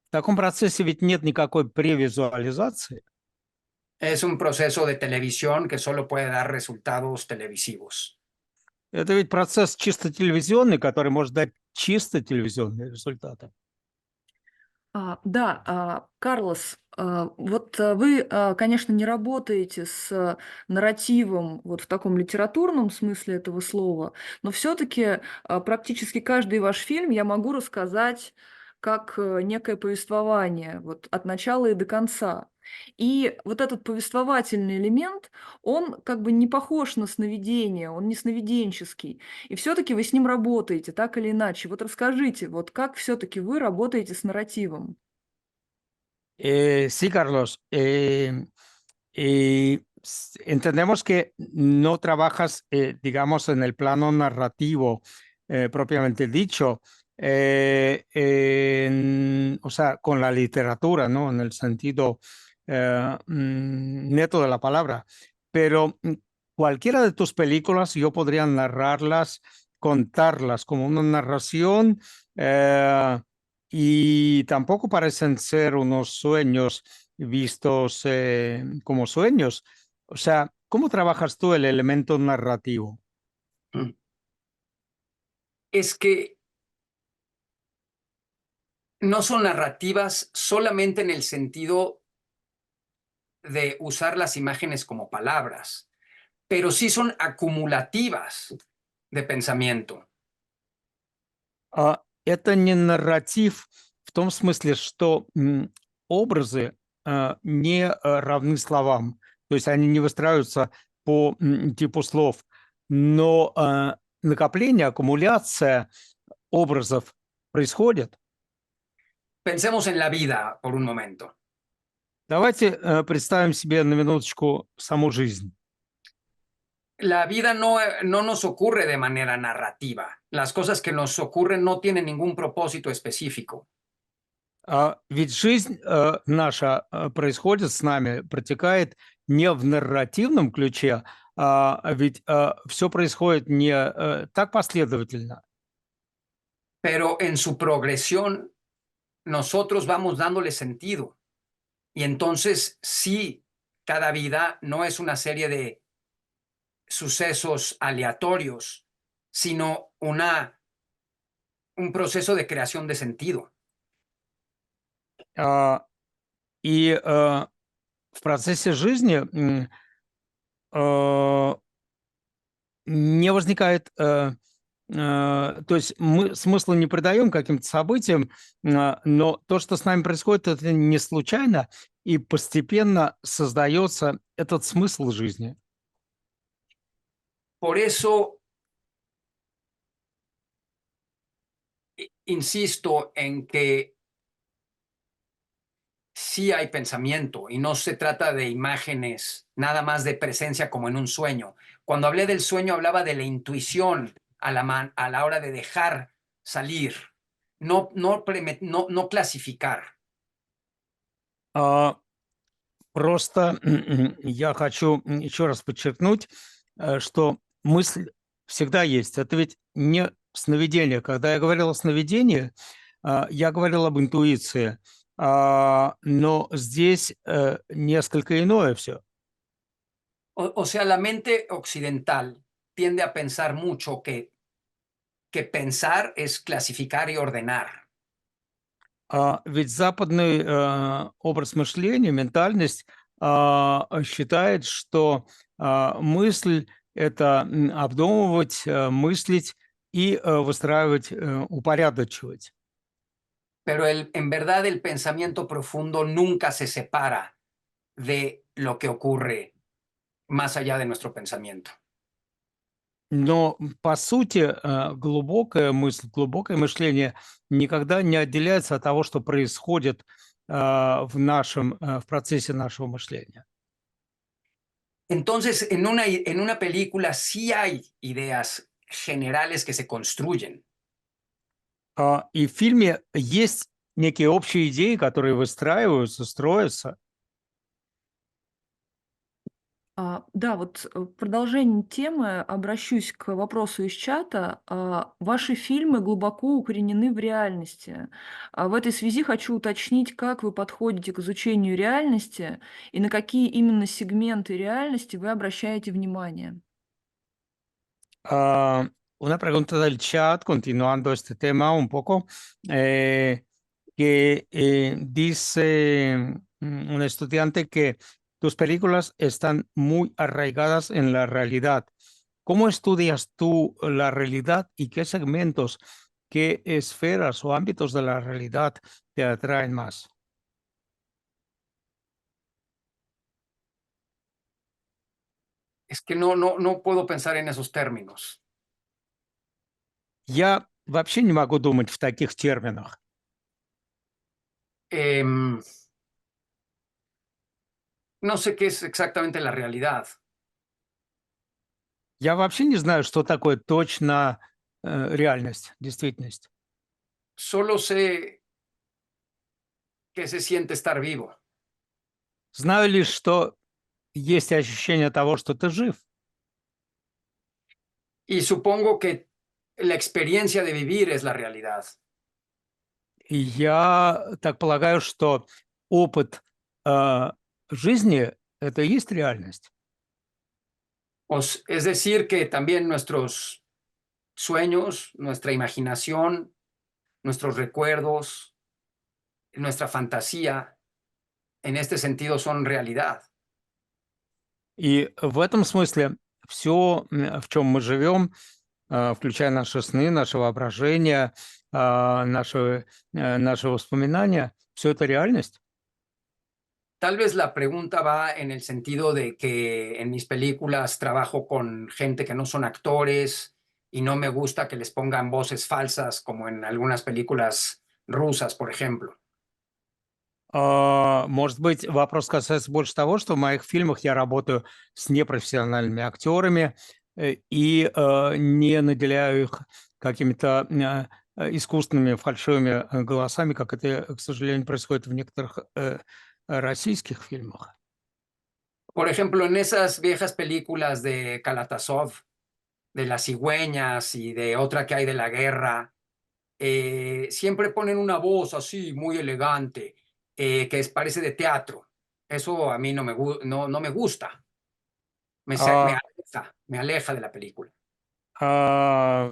В таком процессе ведь нет никакой превизуализации. Es un proceso de televisión que solo puede dar resultados televisivos. Это ведь процесс чисто телевизионный, который может дать чисто телевизионные результаты. Да, Карлос, вот вы, конечно, не работаете с нарративом вот в таком литературном смысле этого слова, но все-таки практически каждый ваш фильм я могу рассказать как некое повествование, вот от начала и до конца. И вот этот повествовательный элемент, он как бы не похож на сновидение, он не сновиденческий. И все-таки вы с ним работаете, так или иначе. Вот расскажите, вот как все-таки вы работаете с нарративом? Sí, Carlos. Entendemos que no trabajas, digamos, en el plano narrativo propiamente dicho, o sea, con la literatura, ¿no? En el sentido neto de la palabra. Pero cualquiera de tus películas yo podría narrarlas, contarlas como una narración y tampoco parecen ser unos sueños vistos como sueños. O sea, ¿cómo trabajas tú el elemento narrativo? Mm. Es que no son narrativas solamente en el sentido de usar las imágenes como palabras, pero sí son acumulativas de pensamiento. Это не нарратив в том смысле, что образы не равны словам, то есть они не выстраиваются по типу слов, но накопление, аккумуляция образов происходит. Pensemos en la vida por un momento. Давайте представим себе на минуточку саму жизнь. La vida no nos ocurre de manera narrativa. Las cosas que nos ocurren no tienen ningún propósito específico. Ведь жизнь наша происходит с нами, протекает не в нарративном ключе, ведь все происходит не так последовательно. Pero en su progresión, nosotros vamos dándole sentido. Y entonces, sí, cada vida no es una serie de sucesos aleatorios, sino un proceso de creación de sentido. И в процессе жизни не возникает, то есть мы смысла не придаем каким-то событиям, но то, что с нами происходит, это не случайно, и постепенно создается этот смысл жизни. Por eso, insisto en que sí hay pensamiento y no se trata de imágenes, nada más de presencia como en un sueño. Cuando hablé del sueño, hablaba de la intuición a la hora de dejar salir, no clasificar. Просто я хочу еще раз подчеркнуть, что мысль всегда есть. Это ведь не сновидение. Когда я говорил о сновидении, я говорил об интуиции, но здесь несколько иное все. O sea, la mente occidental tiende a pensar mucho que pensar es clasificar y ordenar. Ведь западный образ мышления, ментальность считает, что мысль– это обдумывать, мыслить и выстраивать, упорядочивать. Pero en verdad el pensamiento profundo nunca se separa de lo que ocurre más allá de nuestro pensamiento. Но, по сути, глубокая мысль, глубокое мышление никогда не отделяется от того, что происходит в процессе нашего мышления. Entonces, en una película sí hay ideas generales que se construyen, И в фильме есть некие общие идеи, которые выстраиваются, строятся. Да, вот в продолжение темы обращусь к вопросу из чата. Ваши фильмы глубоко укоренены в реальности. В этой связи хочу уточнить, как вы подходите к изучению реальности и на какие именно сегменты реальности вы обращаете внимание. Una pregunta del chat, continuando este tema un poco, que dice un estudiante que tus películas están muy arraigadas en la realidad. ¿Cómo estudias tú la realidad y qué segmentos, qué esferas o ámbitos de la realidad te atraen más? es que no puedo pensar en esos términos. Я вообще не могу думать в таких терминах. Em, no sé qué es exactamente la realidad. Я вообще не знаю, что такое точно реальность, действительность. Solo sé qué se siente estar vivo. Знаю лишь, что есть ощущение того, что ты жив. Y supongo que la experiencia de vivir es la realidad. Я так полагаю, что опыт э, жизни– это и есть реальность. Es decir, que también nuestros sueños, nuestra imaginación, nuestros recuerdos, nuestra fantasía, en este sentido son realidad. И в этом смысле все, в чем мы живем, включая наши сны, наше воображение, наши воспоминания, все это реальность. Tal vez la pregunta va en el sentido de que en mis películas trabajo con gente que no son actores y no me gusta que les pongan voces falsas como en algunas películas rusas, por ejemplo. Может быть, вопрос касается больше того, что в моих фильмах я работаю с непрофессиональными актерами и не наделяю их какими-то искусственными фальшивыми голосами, как это, к сожалению, происходит в некоторых российских фильмах. Por ejemplo, en esas viejas películas de Kalatazov, de las cigüeñas y de otra que hay de la guerra, siempre ponen una voz así muy elegante, parece de teatro. Eso a mí no me gusta, А, me aleja de la película.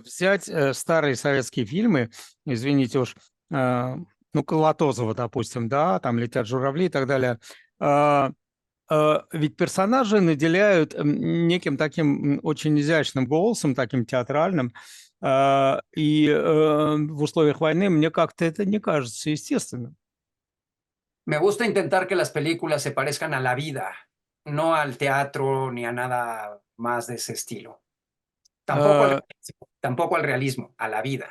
Взять старые советские фильмы, извините уж, ну, Колотозова, допустим, да, там «Летят журавли» и так далее, а, ведь персонажи наделяют неким таким очень изящным голосом, таким театральным, и в условиях войны мне как-то это не кажется естественным. Me gusta intentar que las películas se parezcan a la vida, no al teatro ni a nada más de ese estilo. Э, Tampoco al realismo, a la vida.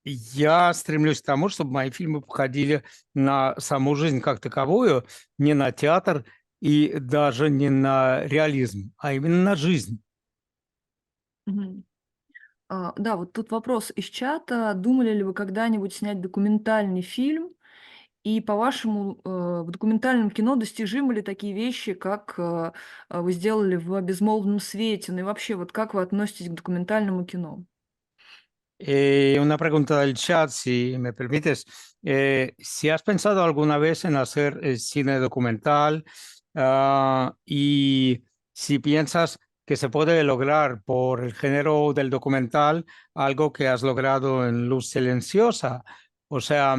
Я стремлюсь к тому, чтобы мои фильмы походили на саму жизнь как таковую, не на театр и даже не на реализм, а именно на жизнь. Мгм. Да, вот тут вопрос из чата. Думали ли вы когда-нибудь снять документальный фильм? И, по-вашему, в документальном кино достижимы ли такие вещи, как вы сделали в «Безмолвном свете»? Ну и вообще, вот как вы относитесь к документальному кино? Una pregunta del chat, si me permites. Si has pensado alguna vez en hacer cine documental y si piensas que se puede lograr por el género del documental algo que has logrado en Luz Silenciosa. O sea,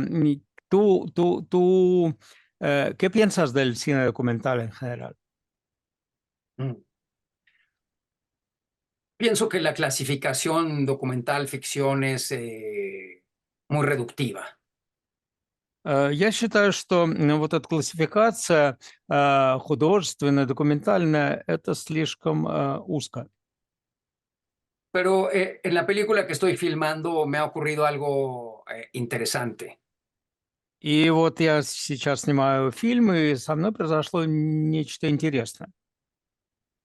¿qué piensas del cine documental en general? Mm. Pienso que la clasificación documental ficción es muy reductiva. Я считаю, что вот эта классификация художественная, документальная, это слишком узко. Pero en la película que estoy filmando me ha ocurrido algo interesante. И вот я сейчас снимаю фильм, и со мной произошло нечто интересное.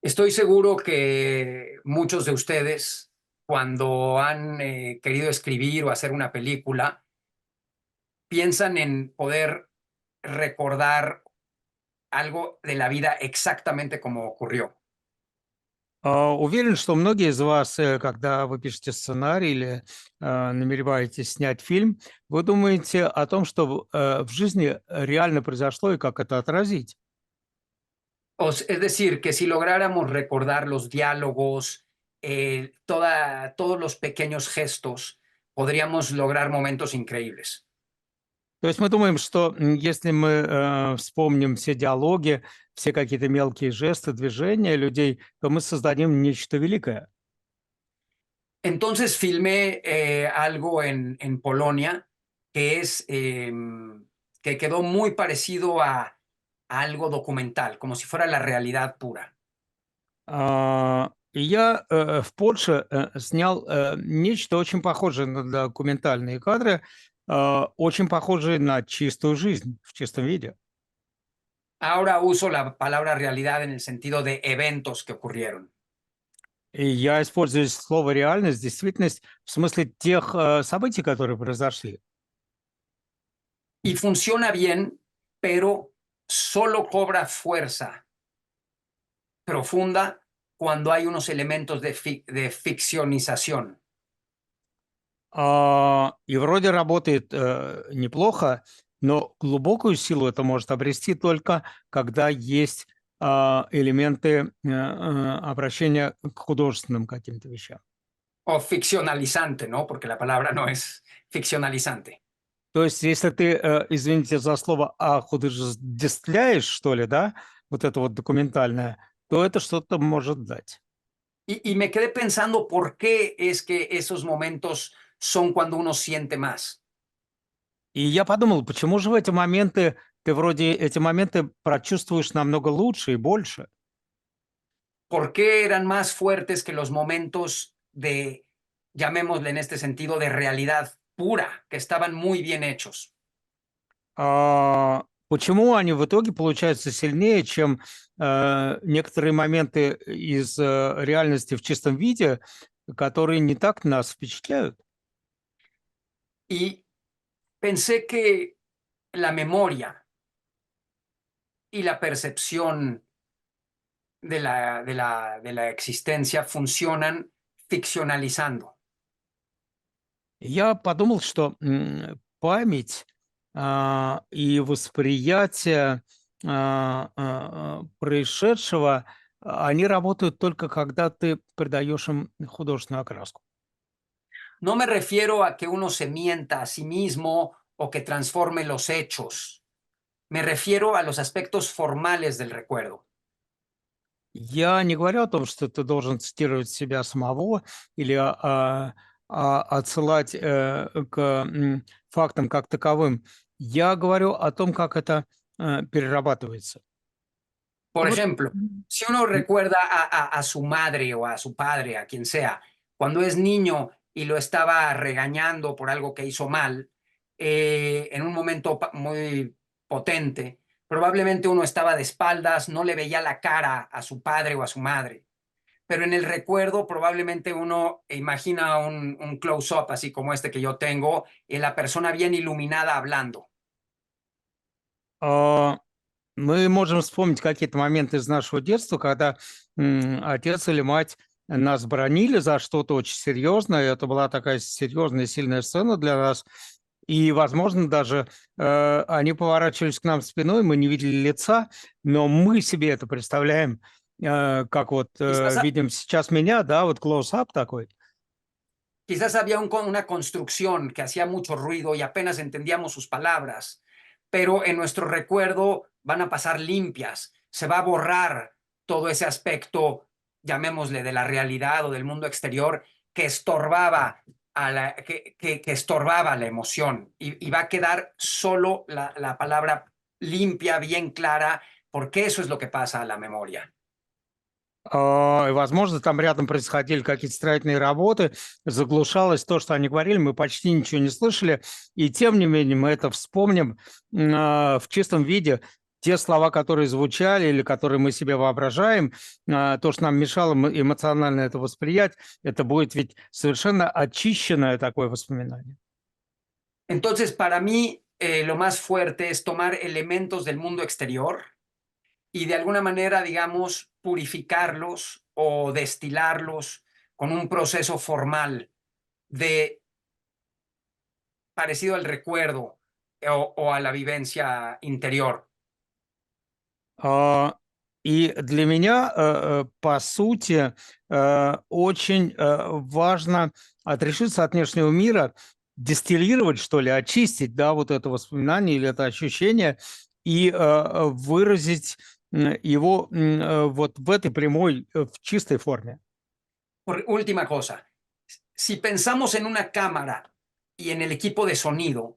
Estoy seguro que muchos de ustedes, cuando han querido escribir o hacer una película, piensan en poder recordar algo de la vida exactamente como ocurrió. Уверен, что многие из вас, когда вы пишете сценарий или намереваетесь снять фильм, вы думаете о том, что в жизни реально произошло и как это отразить. Es decir, que si lográramos recordar los diálogos, todos los pequeños gestos, podríamos lograr momentos increíbles. То есть мы думаем, что если мы вспомним все диалоги, все какие-то мелкие жесты, движения людей, то мы создадим нечто великое. Entonces filmé algo en Polonia que que quedó muy parecido a algo documental, como si fuera la realidad pura. И я в Польше снял нечто очень похожее на документальные кадры, очень похожие на чистую жизнь в чистом виде. Ahora uso la palabra realidad en el sentido de eventos que ocurrieron. И я использую слово «реальность», действительность, в смысле тех событий, которые произошли. Y funciona bien, pero solo cobra fuerza profunda cuando hay unos elementos de ficcionización. И вроде работает неплохо, но глубокую силу это может обрести только когда есть элементы обращения к художественным каким-то вещам. O ficcionalizante, ¿no? Porque la palabra no es ficcionalizante. То есть, если ты, извините за слово, художествляешь, что ли, да, вот это вот документальное, то это что-то может дать. Y me quedé pensando por qué es que esos momentos son cuando uno siente más. И я подумал, почему же в эти моменты ты вроде эти моменты прочувствуешь намного лучше и больше? ¿Por qué eran más fuertes que los momentos de, llamémosle en este sentido, de realidad pura, que estaban muy bien hechos? Почему они в итоге получаются сильнее, чем некоторые моменты из реальности в чистом виде, которые не так нас впечатляют? Y pensé que la memoria y la percepción de la existencia funcionan ficcionalizando. Я подумал, что память и восприятие происшедшего, они работают только когда ты придаешь им художественную окраску. No me refiero a que uno se mienta a sí mismo o que transforme los hechos. Me refiero a los aspectos formales del recuerdo. Я не говорю о том, что ты должен цитировать себя самого или отсылать к фактам как таковым. Я говорю о том, как это перерабатывается. Por Вот, ejemplo, si uno recuerda a su madre o a su padre, a quien sea, cuando es niño y lo estaba regañando por algo que hizo mal, en un momento muy potente, probablemente uno estaba de espaldas, no le veía la cara a su padre o a su madre. Pero en el recuerdo probablemente uno imagina un close-up así como este que yo tengo, y la persona bien iluminada hablando. Мы можем вспомнить какие-то моменты из нашего детства, когда отец или мать нас бранили за что-то очень серьезное. Это была такая серьезная, сильная сцена для нас. И, возможно, даже они поворачивались к нам спиной, мы не видели лица, но мы себе это представляем, как вот Quizás, видим сейчас меня, да, вот close-up такой. quizás había una construcción que hacía mucho ruido y apenas entendíamos sus palabras, pero en nuestro recuerdo van a pasar limpias, se va a borrar todo ese aspecto, llamémosle, de la realidad o del mundo exterior que estorbaba que estorbaba la emoción, y va a quedar solo la palabra limpia, bien clara, porque eso es lo que pasa a la memoria. Возможно, там рядом происходили какие-то строительные работы, заглушалось то, что они говорили, мы почти ничего не слышали, и тем не менее мы это вспомним в чистом виде. Те слова, которые звучали или которые мы себе воображаем, то, что нам мешало эмоционально это восприять, это будет ведь совершенно очищенное такое воспоминание. Entonces, para mí, lo más fuerte es tomar elementos del mundo exterior y de alguna manera, digamos, purificarlos o destilarlos con un proceso formal de parecido al recuerdo o a la vivencia interior. И для меня, по сути, очень важно отрешиться от внешнего мира, дистиллировать, что ли, очистить, да, вот это воспоминание или это ощущение и выразить его вот в этой прямой, в чистой форме. Última cosa, si pensamos en una cámara y en el equipo de sonido,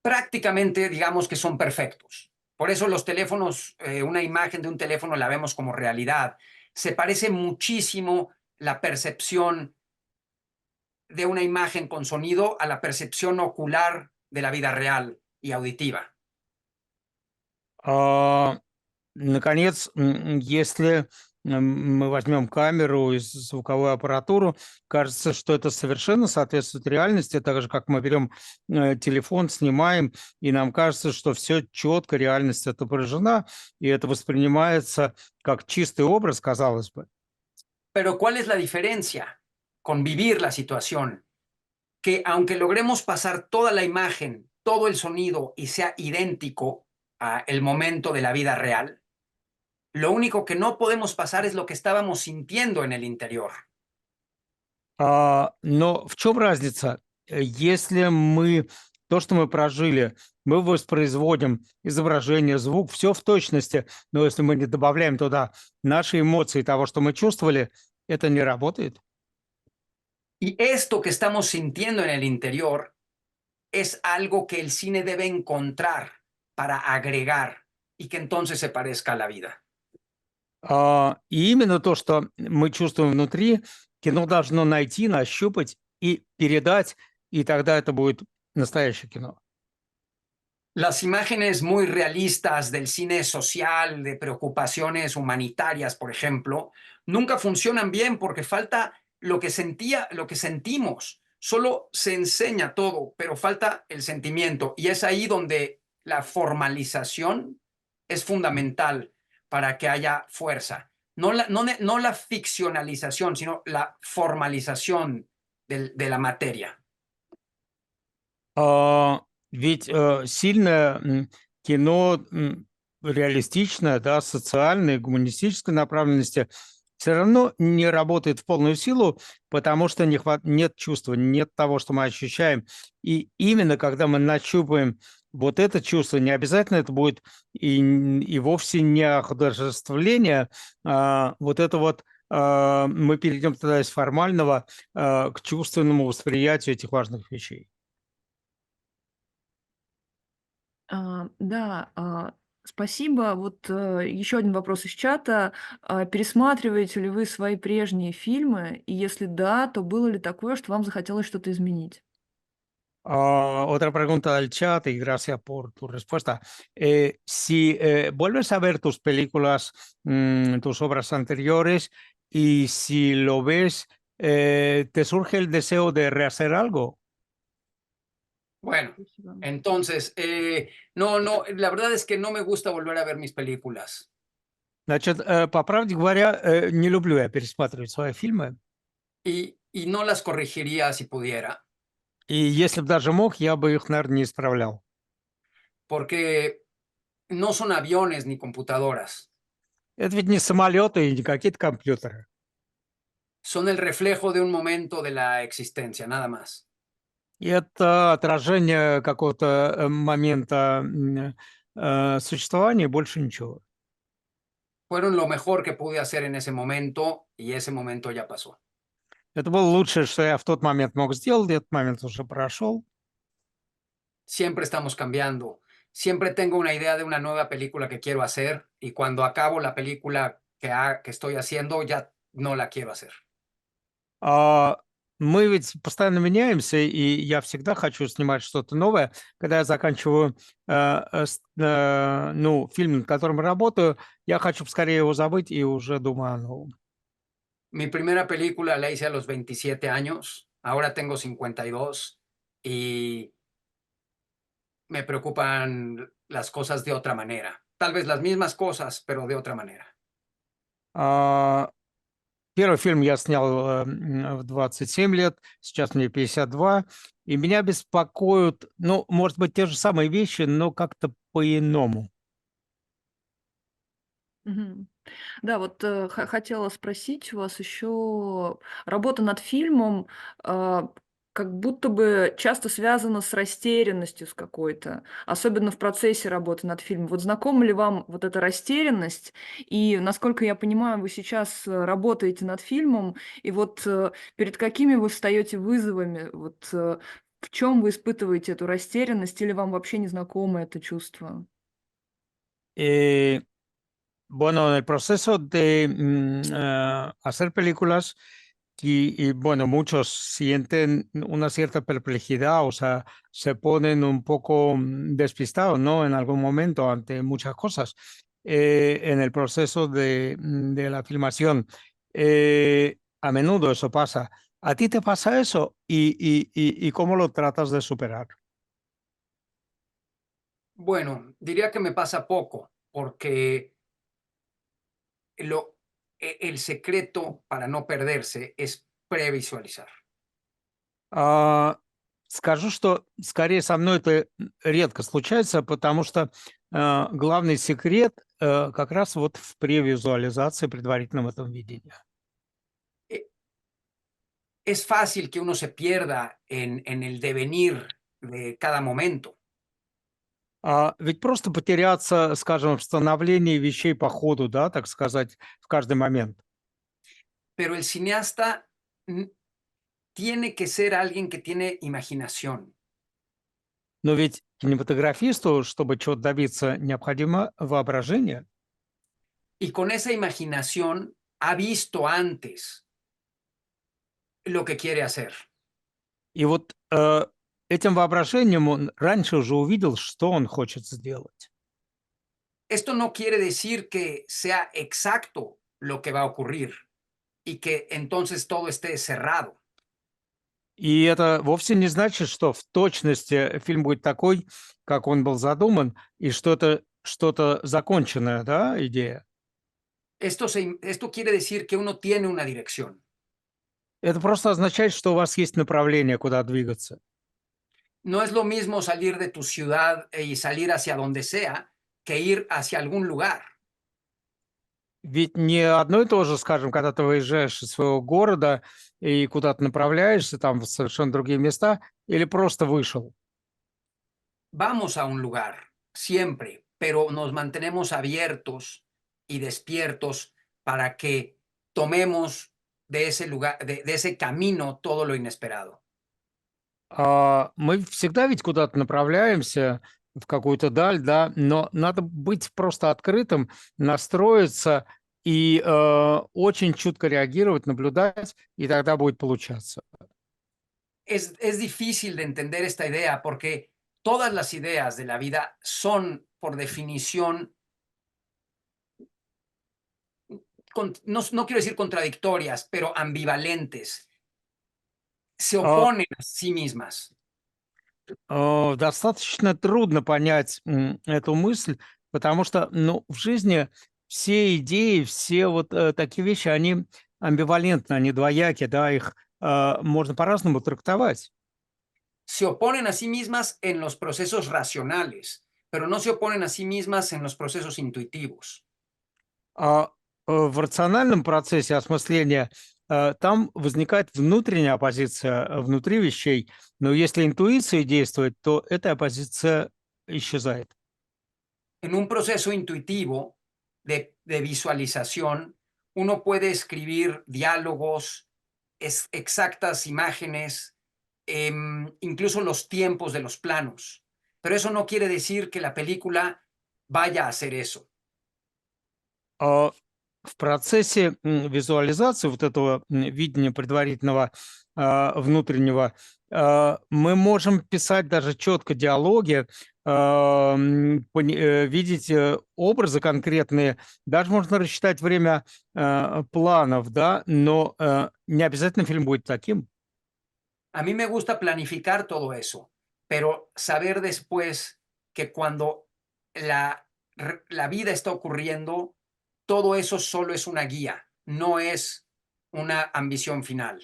prácticamente digamos que son perfectos. Por eso los teléfonos, una imagen de un teléfono la vemos como realidad. Se parece muchísimo la percepción de una imagen con sonido a la percepción ocular de la vida real y auditiva. Наконец, если мы возьмем камеру и звуковую аппаратуру, кажется, что это совершенно соответствует реальности, так же, как мы берем телефон, снимаем, и нам кажется, что все четко, реальность отображена, и это воспринимается как чистый образ, казалось бы. Pero ¿cuál es la diferencia con vivir la situación que aunque logremos pasar toda la imagen, todo el sonido y sea idéntico al momento de la vida real, lo único que no podemos pasar es lo que estábamos sintiendo en el interior. Но в чем разница? Если мы то, что мы прожили, мы воспроизводим изображение, звук, все в точности, но если мы не добавляем туда наши эмоции того, что мы чувствовали, это не работает. Y esto que estamos sintiendo en el interior es algo que el cine debe encontrar para agregar y que entonces se parezca a la vida. И именно то, что мы чувствуем внутри, кино должно найти, нащупать и передать, и тогда это будет настоящее кино. Las imágenes muy realistas del cine social, de preocupaciones humanitarias, por ejemplo, nunca funcionan bien porque falta lo que lo que sentimos. Solo se enseña todo, pero falta el sentimiento. Y es ahí donde la formalización es fundamental para que haya fuerza. No la ficcionalización, sino la formalización de la materia. Ведь сильное кино реалистичное, да, социальное, гуманистической направленности все равно не работает в полную силу, потому что нет чувства, нет того, что мы ощущаем. И именно когда мы нащупаем вот это чувство, не обязательно это будет и вовсе не художествление, вот это вот мы перейдем тогда из формального к чувственному восприятию этих важных вещей. Да, спасибо. Вот еще один вопрос из чата. Пересматриваете ли вы свои прежние фильмы? И если да, то было ли такое, что вам захотелось что-то изменить? Otra pregunta del chat y gracias por tu respuesta. Si vuelves a ver tus películas, tus obras anteriores y si lo ves, ¿te surge el deseo de rehacer algo? Bueno, Спасибо. entonces, la verdad es que no me gusta volver a ver mis películas. Значит, по правде говоря, не люблю я пересматривать свои фильмы. Y no las corregiría si pudiera, И если бы даже мог, я бы их, наверное, не исправлял. porque no son aviones ni computadoras, Это ведь не самолеты и не какие-то компьютеры. son el reflejo de un momento de la existencia, nada más. И это отражение какого-то момента существования, больше ничего. Fueron lo mejor que pude hacer en ese momento y ese momento ya pasó. Это было лучшее, что я в тот момент мог сделать, этот момент уже прошел. Siempre estamos cambiando. Siempre tengo una idea de una nueva película que quiero hacer y cuando acabo la película que estoy haciendo ya no la quiero hacer. Мы ведь постоянно меняемся, и я всегда хочу снимать что-то новое. Когда я заканчиваю ну, фильм, над которым работаю, я хочу поскорее его забыть и уже думаю о новом. Mi primera película la hice a los 27 años, ahora tengo 52 y me preocupan las cosas de otra manera. Tal vez las mismas cosas, pero de otra manera. А, Первый фильм я снял в 27 лет, сейчас мне 52, и меня беспокоят, ну, может быть, те же самые вещи, но как-то по-иному. Мгм. Да, вот хотела спросить у вас еще, работа над фильмом как будто бы часто связана с растерянностью с какой-то, особенно в процессе работы над фильмом. Вот знакома ли вам вот эта растерянность? И, насколько я понимаю, вы сейчас работаете над фильмом, и вот перед какими вы встаете вызовами? Вот в чем вы испытываете эту растерянность, или вам вообще не знакомо это чувство? Eh, bueno, en el proceso de hacer películas, bueno, muchos sienten una cierta perplejidad, o sea, se ponen un poco despistados, ¿no? En algún momento ante muchas cosas en el proceso de la filmación. A menudo eso pasa. ¿A ti te pasa eso? ¿Y cómo lo tratas de superar? Bueno, diría que me pasa poco, porque el secreto para no perderse es previsualizar. Скажу, что скорее со мной это редко случается, потому что главный секрет как раз вот в превизуализации, предварительном этом видении. E- Es fácil que uno se pierda en el devenir de cada momento, Ведь просто потеряться, скажем, в становлении вещей по ходу, да, так сказать, в каждый момент. pero el cineasta tiene que ser alguien que tiene imaginación. Но ведь кинематографисту, чтобы чего-то добиться, необходимо воображение. Y con esa imaginación ha visto antes lo que quiere hacer. И вот этим воображением он раньше уже увидел, что он хочет сделать. Esto no quiere decir que sea exacto lo que va a ocurrir y que entonces todo esté cerrado. И это вовсе не значит, что в точности фильм будет такой, как он был задуман, и что это что-то законченная, да, идея. Esto quiere decir que uno tiene una dirección. Это просто означает, что у вас есть направление, куда двигаться. No es lo mismo salir de tu ciudad y salir hacia donde sea que ir hacia algún lugar. Ведь не одно и то же, скажем, когда ты выезжаешь из своего города и куда-то направляешься, там в совершенно другие места, или просто вышел. Vamos a un lugar, siempre, pero nos mantenemos abiertos y despiertos para que tomemos de ese lugar, de ese camino todo lo inesperado. Мы всегда ведь куда-то направляемся, в какую-то даль, да, но надо быть просто открытым, настроиться и очень чутко реагировать, наблюдать, и тогда будет получаться. Es difícil de entender esta idea porque todas las ideas de la vida son, por definición, no quiero decir contradictorias, pero ambivalentes. Se А, oponen a sí mismas. Достаточно трудно понять эту мысль, потому что, ну, в жизни все идеи, все вот такие вещи, они амбивалентны, они двояки, да, их можно по-разному трактовать. Se oponen a sí mismas en los procesos racionales, pero no se oponen a sí mismas en los procesos intuitivos. В рациональном процессе осмысления там возникает внутренняя оппозиция внутри вещей, но если интуиция действует, то эта оппозиция исчезает. En un proceso intuitivo de visualización, uno puede escribir diálogos, exactas imágenes, incluso los tiempos de los planos. Pero eso no quiere decir que la película vaya a hacer eso. В процессе визуализации вот этого видения предварительного внутреннего мы можем писать даже четко диалоги, видеть образы конкретные, даже можно рассчитать время планов, да, но не обязательно фильм будет таким. A mí me gusta planificar todo eso, pero saber después que cuando la vida está ocurriendo, todo eso solo es una guía, no es una ambición final.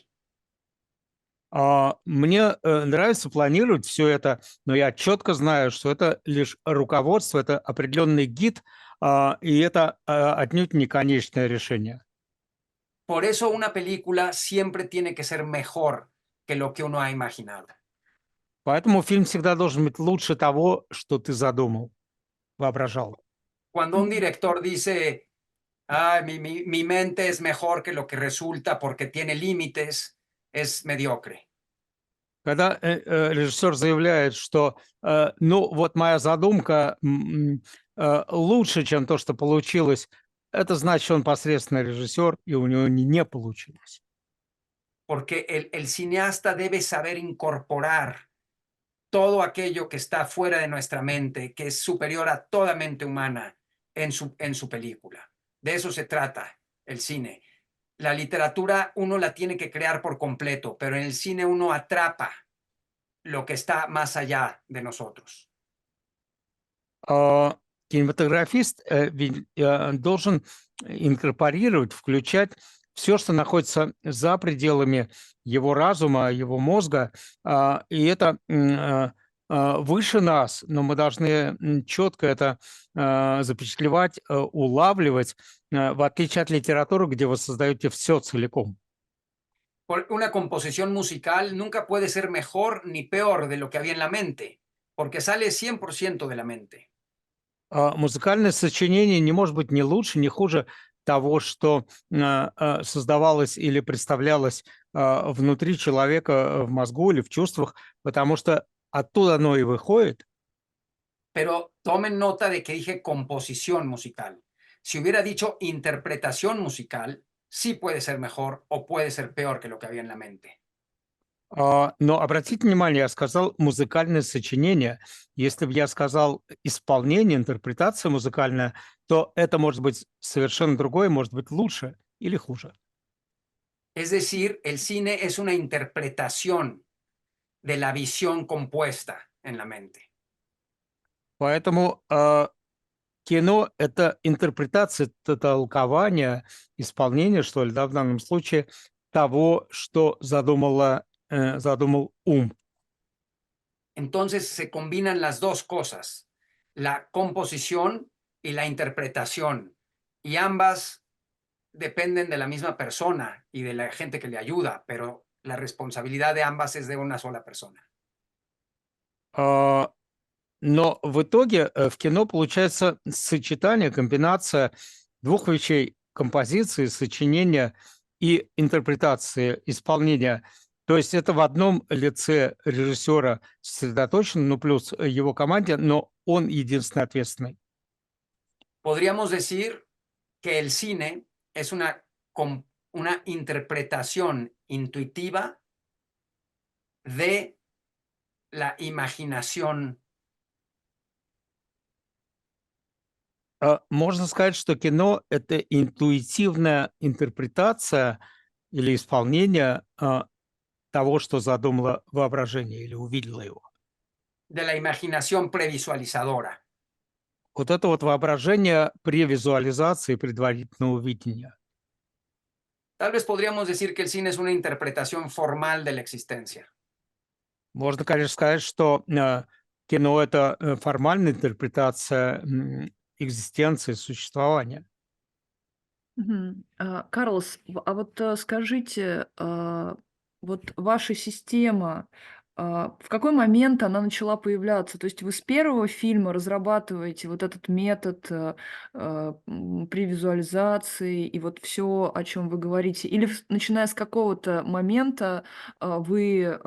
Мне нравится планировать все это, но я четко знаю, что это лишь руководство, это определенный гид, и это отнюдь не конечное решение. Por eso una película siempre tiene que ser mejor que lo que uno ha imaginado. Поэтому фильм всегда должен быть лучше того, что ты задумал, воображал. Cuando un director dice, ah, mi mente es mejor que lo que resulta porque tiene límites, es mediocre. Когда режиссер заявляет, что ну вот моя задумка лучше, чем то, что получилось, это значит, он посредственный режиссер, и у него не получилось. Porque el cineasta debe saber incorporar todo aquello que está fuera de nuestra mente, que es superior a toda mente humana en su película. De eso se trata el cine. La literatura uno la tiene que crear por completo, pero en el cine uno atrapa lo que está más allá de nosotros. Кинематографист ведь должен инкорпорировать, включать все, что находится за пределами его разума, его мозга, и это выше нас, но мы должны четко это запечатлевать, улавливать, в отличие от литературы, где вы создаете все целиком. Una composición musical nunca puede ser mejor ni peor de lo que había en la mente, porque sale 100% de la mente. Музыкальное сочинение не может быть ни лучше, ни хуже того, что создавалось или представлялось внутри человека, в мозгу или в чувствах, потому что оттуда оно и выходит. Pero tomen nota de que dije composición musical. Si hubiera dicho interpretación musical, sí puede ser mejor o puede ser peor que lo que había en la mente. Но обратите внимание, я сказал музыкальное сочинение. Если бы я сказал исполнение, интерпретация музыкальная, то это может быть совершенно другое, может быть лучше или хуже. Es decir, el cine es una interpretación de la visión compuesta en la mente. Поэтому кино – это интерпретация, это толкование, исполнение, что ли, да, в данном случае, того, что задумал ум. Entonces se combinan las dos cosas, la composición y la interpretación, y ambas dependen de la misma persona y de la gente que le ayuda, pero la responsabilidad de ambas es de una sola persona. А, Но в итоге в кино получается сочетание, комбинация двух вещей – композиции, сочинения и интерпретации, исполнения. То есть это в одном лице режиссера сосредоточено, ну плюс его команде, но он единственный ответственный. Podríamos decir que el cine es una interpretación intuitiva de la imaginación. Можно сказать, что кино – это интуитивная интерпретация или исполнение того, что задумало воображение или увидело его. De la imaginación previsualizadora. Вот это вот воображение при визуализации предварительного видения. Tal vez podríamos decir que el cine es una interpretación formal de la existencia. Можно, конечно, сказать, что кино – это формальная интерпретация экзистенции, существования. Мгм. Карлос, вот скажите, вот ваша система, в какой момент она начала появляться? То есть вы с первого фильма разрабатываете вот этот метод при визуализации и вот все, о чем вы говорите? Или начиная с какого-то момента вы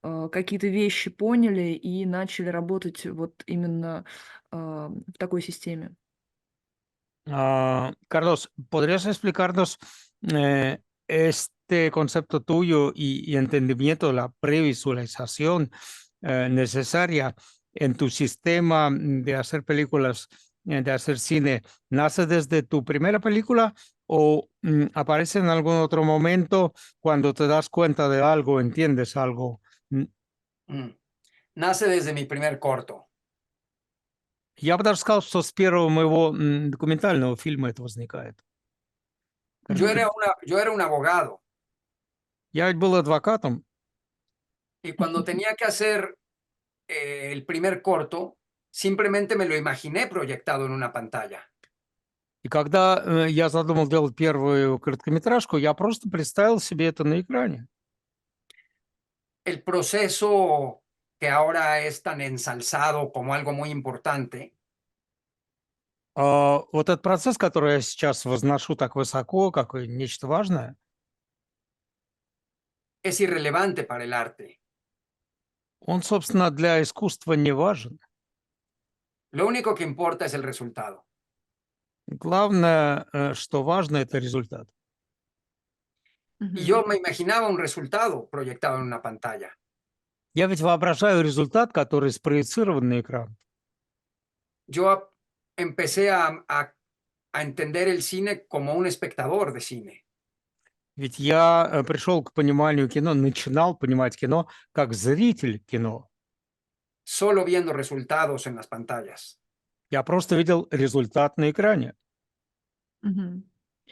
какие-то вещи поняли и начали работать вот именно в такой системе? Carlos, ¿podrías explicarnos este concepto tuyo y entendimiento de la previsualización necesaria en tu sistema de hacer películas, de hacer cine? ¿Nace desde tu primera película o aparece en algún otro momento cuando te das cuenta de algo, entiendes algo? Nace desde mi primer corto. Я бы даже сказал, что с первого моего документального фильма это возникает. Yo era un abogado Я ведь был адвокатом, y cuando tenía que hacer el primer corto, simplemente me lo imaginé proyectado en una pantalla. и когда я задумал делать первую короткометражку, я просто представил себе это на экране. El proceso que ahora es tan ensalzado como algo muy importante, Вот этот процесс, который я сейчас возношу так высоко, как нечто важное, es irrelevante para el arte. он, собственно, для искусства не важен. Lo único que importa es el resultado. Главное, что важно, это результат. Y yo me imaginaba un resultado proyectado en una pantalla. Я ведь воображаю результат, который спроецирован на экран. Yo empecé a entender el cine como un espectador de cine. Ведь я пришел к пониманию кино, начинал понимать кино как зритель кино. Solo viendo resultados en las pantallas. Я просто видел результат на экране. Мгм.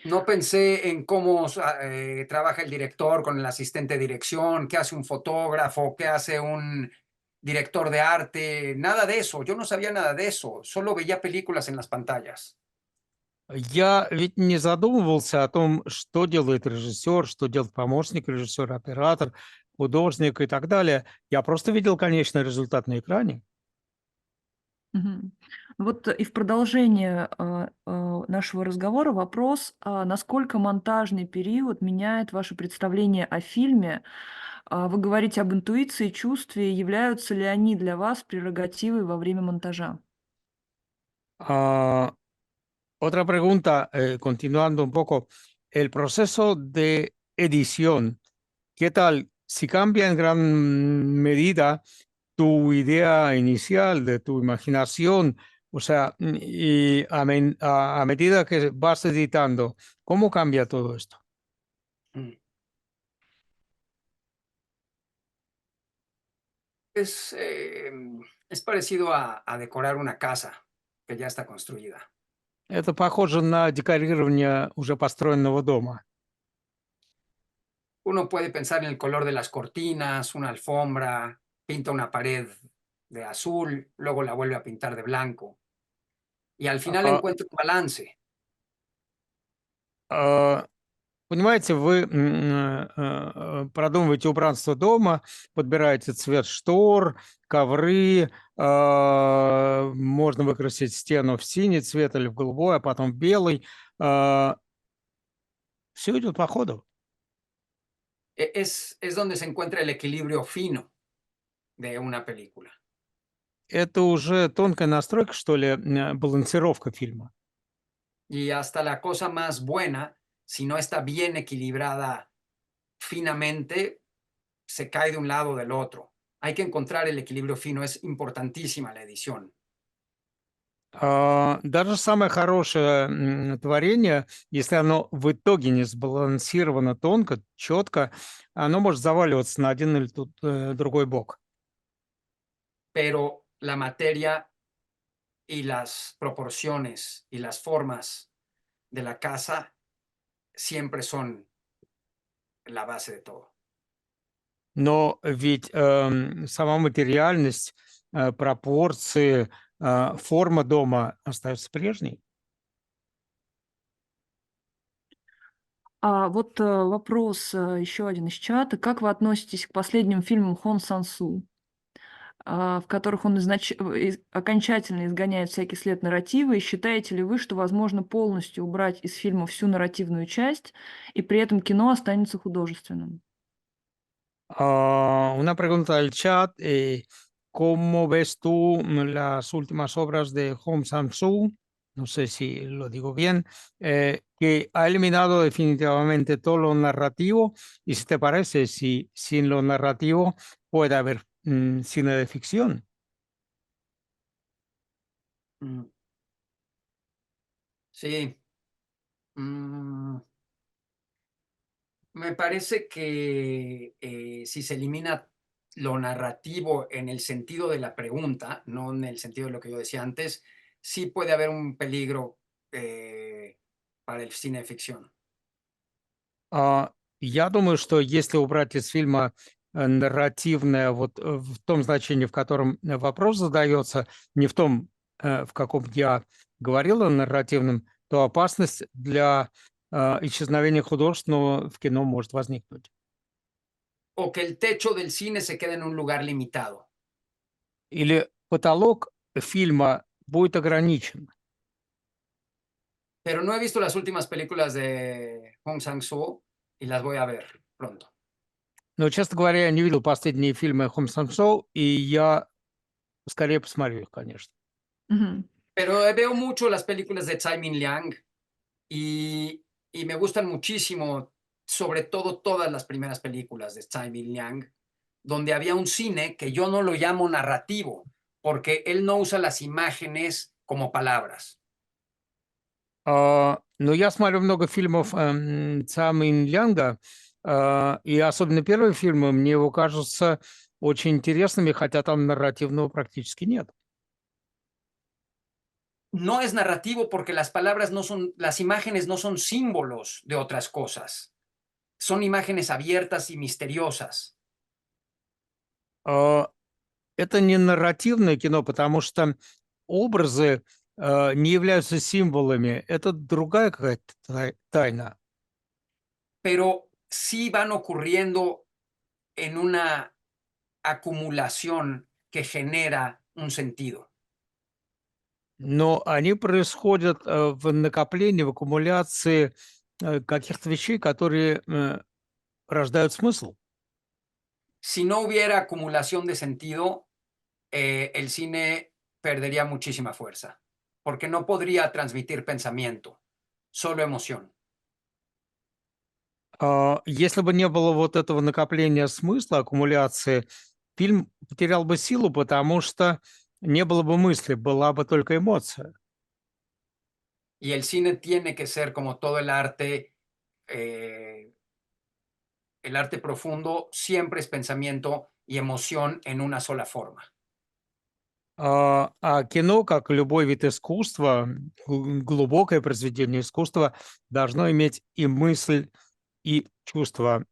No pensé en cómo trabaja el director con el asistente de dirección, qué hace un fotógrafo, qué hace un director de arte, nada de eso. Yo no sabía nada de eso, solo veía películas en las pantallas. Я ведь не задумывался о том, что делает режиссер, что делает помощник режиссера, оператор, художник и так далее. Я просто видел конечный результат на экране. Мгм. Вот и в продолжение нашего разговора вопрос, насколько монтажный период меняет ваше представление о фильме? Вы говорите об интуиции, чувстве. Являются ли они для вас прерогативой во время монтажа? Ah, otra pregunta, continuando un poco, el proceso de edición, ¿qué tal? Si cambia en gran medida tu idea inicial de tu imaginación, o sea, y a medida que vas editando, ¿cómo cambia todo esto? Mm. Es parecido a decorar una casa que ya está construida. Это похоже на декорирование уже построенного дома. Uno puede pensar en el color de las cortinas, una alfombra, pinta una pared de azul, luego la vuelve a pintar de blanco y al final А, encuentra un balance. а, Понимаете, вы продумываете убранство дома, подбираете цвет штор, ковры, можно выкрасить стену в синий цвет или в голубой, а потом в белый. Все идет по ходу. Es donde se encuentra el equilibrio fino de una película. Это уже tонкая настройка, что ли, балансировка фильма. Y hasta la cosa más buena, si no está bien equilibrada finamente, se cae de un lado o del otro. Hay que encontrar el equilibrio fino, es importantísima la edición. Даже самое хорошее творение, если оно в итоге не сбалансировано тонко, четко, оно может заваливаться на один или другой бок. Pero la materia y las proporciones y las formas de la casa siempre son la base de todo. Но ведь сама материальность, пропорции, форма дома остаются прежней. Вот вопрос еще один из чата. Как вы относитесь к последним фильмам Хон Сан-су, в которых он окончательно изгоняет всякий след нарратива? И считаете ли вы, что возможно полностью убрать из фильма всю нарративную часть, и при этом кино останется художественным? Una pregunta del chat. ¿Cómo ves tú las últimas obras de Hong Sang-soo? No sé si lo digo bien, que ha eliminado definitivamente todo lo narrativo. Y si te parece, si sin lo narrativo puede haber cine de ficción. Mm. Sí. Mm. Me parece que si se elimina lo narrativo en el sentido de la pregunta, no en el sentido de lo que yo decía antes, sí puede haber un peligro para el cine de ficción. Я думаю, что если убрать из фильма нарративное вот в том значении, в котором вопрос задается, не в том, в каком я говорил о нарративном, то опасность для исчезновения художественного в кино может возникнуть. O que el techo del cine se quede en un lugar limitado. Или потолок фильма будет ограничен. Pero no he visto las últimas películas de Hong Sang-soo y las voy a ver pronto. Но, честно говоря, я не видел последние фильмы Хом Сан-сoo, и я скорее посмотрю их, конечно. Мгм. Pero veo mucho las películas de Tsai Min Liang y me gustan muchísimo, sobre todo todas las primeras películas de Tsai Min Liang, donde había un cine que yo no lo llamo narrativo, porque él no usa las imágenes como palabras. Но я смотрю много фильмов Цай Мин Лянга, и особенно первые фильмы мне его кажутся очень интересными, хотя там нарративного практически нет. no es narrativo porque las palabras no son, las imágenes no son símbolos de otras cosas. Son imágenes abiertas y misteriosas. А, Это не нарративное кино, потому что образы не являются символами. Это другая какая-то тайна. Pero sí van ocurriendo en una acumulación que genera un sentido. Но они происходят в накоплении, в аккумуляции каких-то вещей, которые рождают смысл. Si no hubiera acumulación de sentido, el cine perdería muchísima fuerza, porque no podría transmitir pensamiento, solo emoción. Если бы не было вот этого накопления смысла, аккумуляции, фильм потерял бы силу, потому что не было бы мысли, была бы только эмоция. Y el cine tiene que ser como todo eh, el arte profundo siempre es pensamiento y emoción en una sola forma. А кино, как и любой вид искусства, глубокое произведение искусства, должно иметь и мысль, и чувство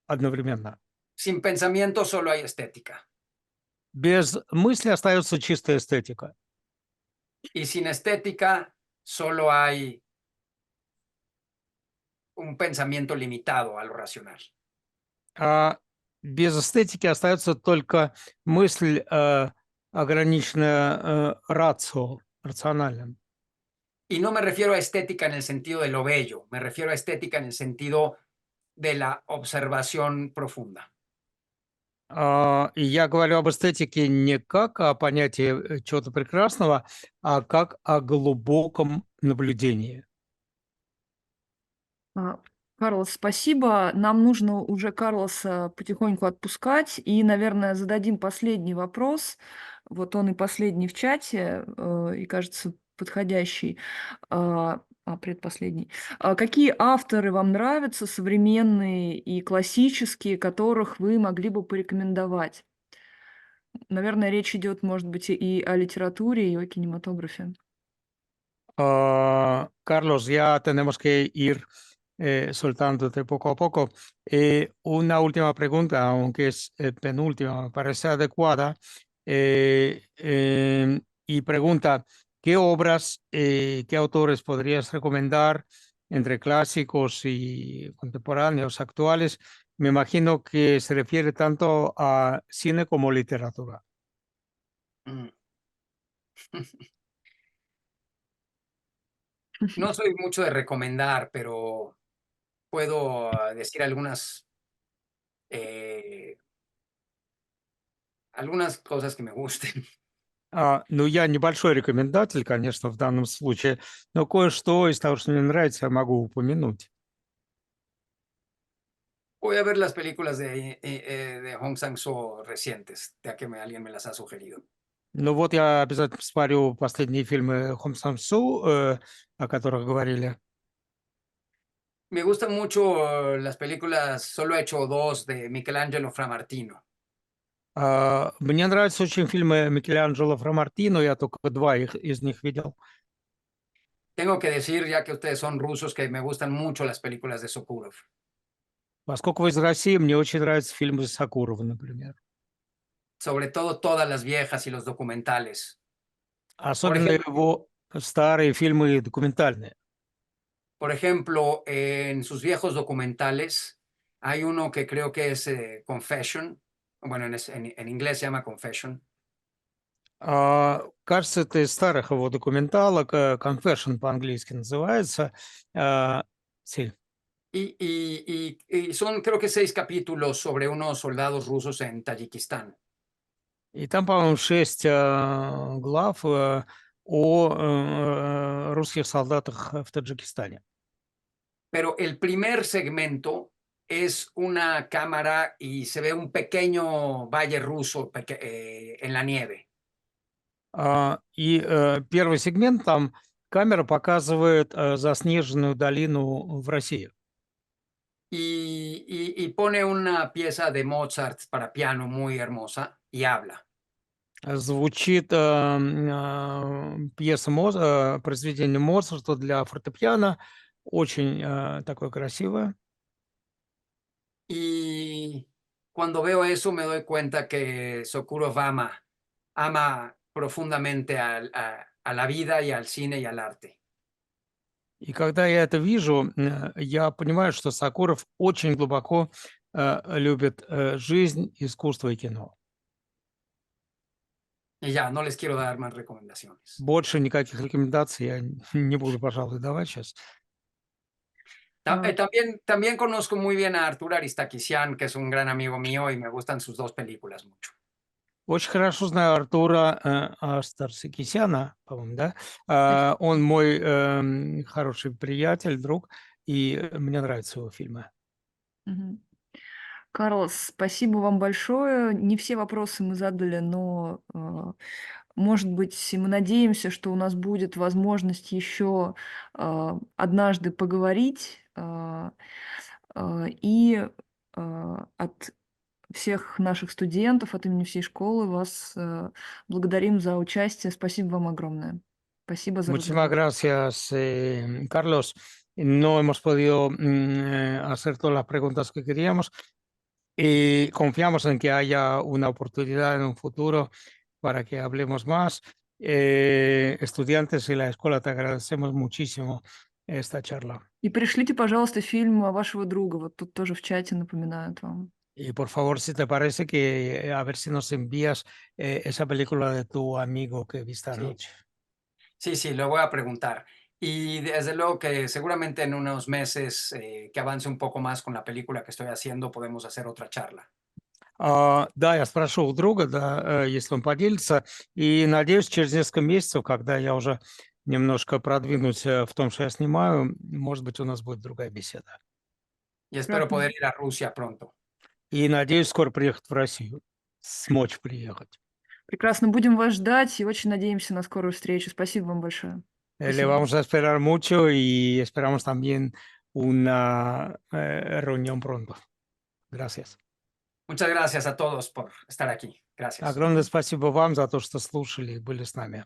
одновременно. Sin pensamiento solo hay estética. Без мысли остается чистая эстетика. Y sin estética solo hay un pensamiento limitado a lo racional. А без эстетики остается только мысль, ограниченная рациональным. Y no me refiero a estética en el sentido de lo bello, me refiero a estética en el sentido de la observación profunda. И я говорю об эстетике не как о понятии чего-то прекрасного, а как о глубоком наблюдении. А, Карлос, спасибо. Нам нужно уже Карлоса потихоньку отпускать. И, наверное, зададим последний вопрос. Вот он и последний в чате, и, кажется, подходящий, предпоследний. Какие авторы вам нравятся, современные и классические, которых вы могли бы порекомендовать? Наверное, rечь идет, может быть, и о литературе, и о кинематографе. Carlos, ya tenemos que ir soltándote poco a poco. Una última pregunta, aunque es penúltima, me parece adecuada. Y pregunta, ¿qué obras, qué autores podrías recomendar entre clásicos y contemporáneos, actuales? Me imagino que se refiere tanto a cine como literatura. Mm. No soy mucho de recomendar, pero puedo decir eh, algunas cosas que me gusten. Ну, я небольшой рекомендатель, конечно, в данном случае, но кое-что из того, что мне нравится, я могу упомянуть. Voy a ver las películas de Hong Sang-soo recientes, ya que alguien me las ha sugerido. Ну вот я обязательно посмотрю последние фильмы Хом Сан-су, о которых говорили. Me gustan mucho las películas, solo he hecho dos, de Michelangelo Framartino. Мне нравятся очень фильмы Микеланджело Фрамартино, я только два из них видел. Tengo que decir, ya que ustedes son rusos, que me gustan mucho las películas de Sokurov. Поскольку вы из России, мне очень нравятся фильмы Сакурова, например. Sobre todo todas las viejas y los documentales. Особенно ejemplo- его старые фильмы документальные. Por ejemplo, en sus viejos documentales hay uno que creo que es Confession. Bueno, en inglés se llama Confession. Кажется, это из старых его документалок, Confession по-английски называется. Sí. Y son, creo que 6 capítulos sobre unos soldados rusos en Tayikistán. И там, по-моему, 6 глав о русских солдатах в Таджикистане. Pero el primer segmento es una cámara y se ve un pequeño valle ruso en la nieve. И первый сегмент, там камера показывает заснеженную долину в России. Y pone una pieza de Mozart para piano muy hermosa y habla. Звучит пьеса произведение Моцарта для фортепиано, очень такое красивое. Y cuando veo eso me doy cuenta que Sokurov ama profundamente a la vida y al cine y al arte. И когда я это вижу, я понимаю, что Сокуров очень глубоко любит жизнь, искусство и кино. Y ya, no les quiero dar más recomendaciones. Больше никаких рекомендаций я не буду, пожалуй, давать сейчас. También conozco muy bien a Artur Aristakisian, que es un gran amigo mío y me gustan sus dos películas mucho. Очень хорошо знаю Артура Астарсикисяна, по-моему, да? Он мой хороший приятель, друг, и мне нравятся его фильмы. Мгм. Карлос, спасибо вам большое. Не все вопросы мы задали, но, может быть, мы надеемся, что у нас будет возможность еще однажды поговорить. И от всех наших студентов, от имени всей школы вас благодарим за участие. Спасибо вам огромное. Спасибо за Muchísimas разговор. gracias, Carlos. No hemos podido hacer todas las preguntas que queríamos y confiamos en que haya una oportunidad en un futuro para que hablemos más. Estudiantes y la escuela, te agradecemos muchísimo esta charla. И пришлите, пожалуйста, фильм вашего друга. Вот тут тоже в чате напоминают вам. Y por favor, si te parece que a ver si nos envías esa película de tu amigo que viste Sí. anoche. Sí, lo voy a preguntar. Y desde luego que seguramente en unos meses que avance un poco más con la película que estoy haciendo, podemos hacer otra charla. Да, я спрошу у друга, да, если он поделится, и надеюсь, через несколько месяцев, когда я уже немножко продвинусь в том, что я снимаю, может быть, у нас будет другая беседа. Y espero Прекрасно. poder ir a Rusia pronto. И надеюсь, скоро приехать в Россию, смочь приехать. Прекрасно. Будем вас ждать и очень надеемся на скорую встречу. Спасибо вам большое. Le Спасибо. vamos a esperar mucho y esperamos también una reunión pronto. Gracias. Muchas gracias a todos por estar aquí. Gracias. Огромное спасибо вам за то, что слушали и были с нами.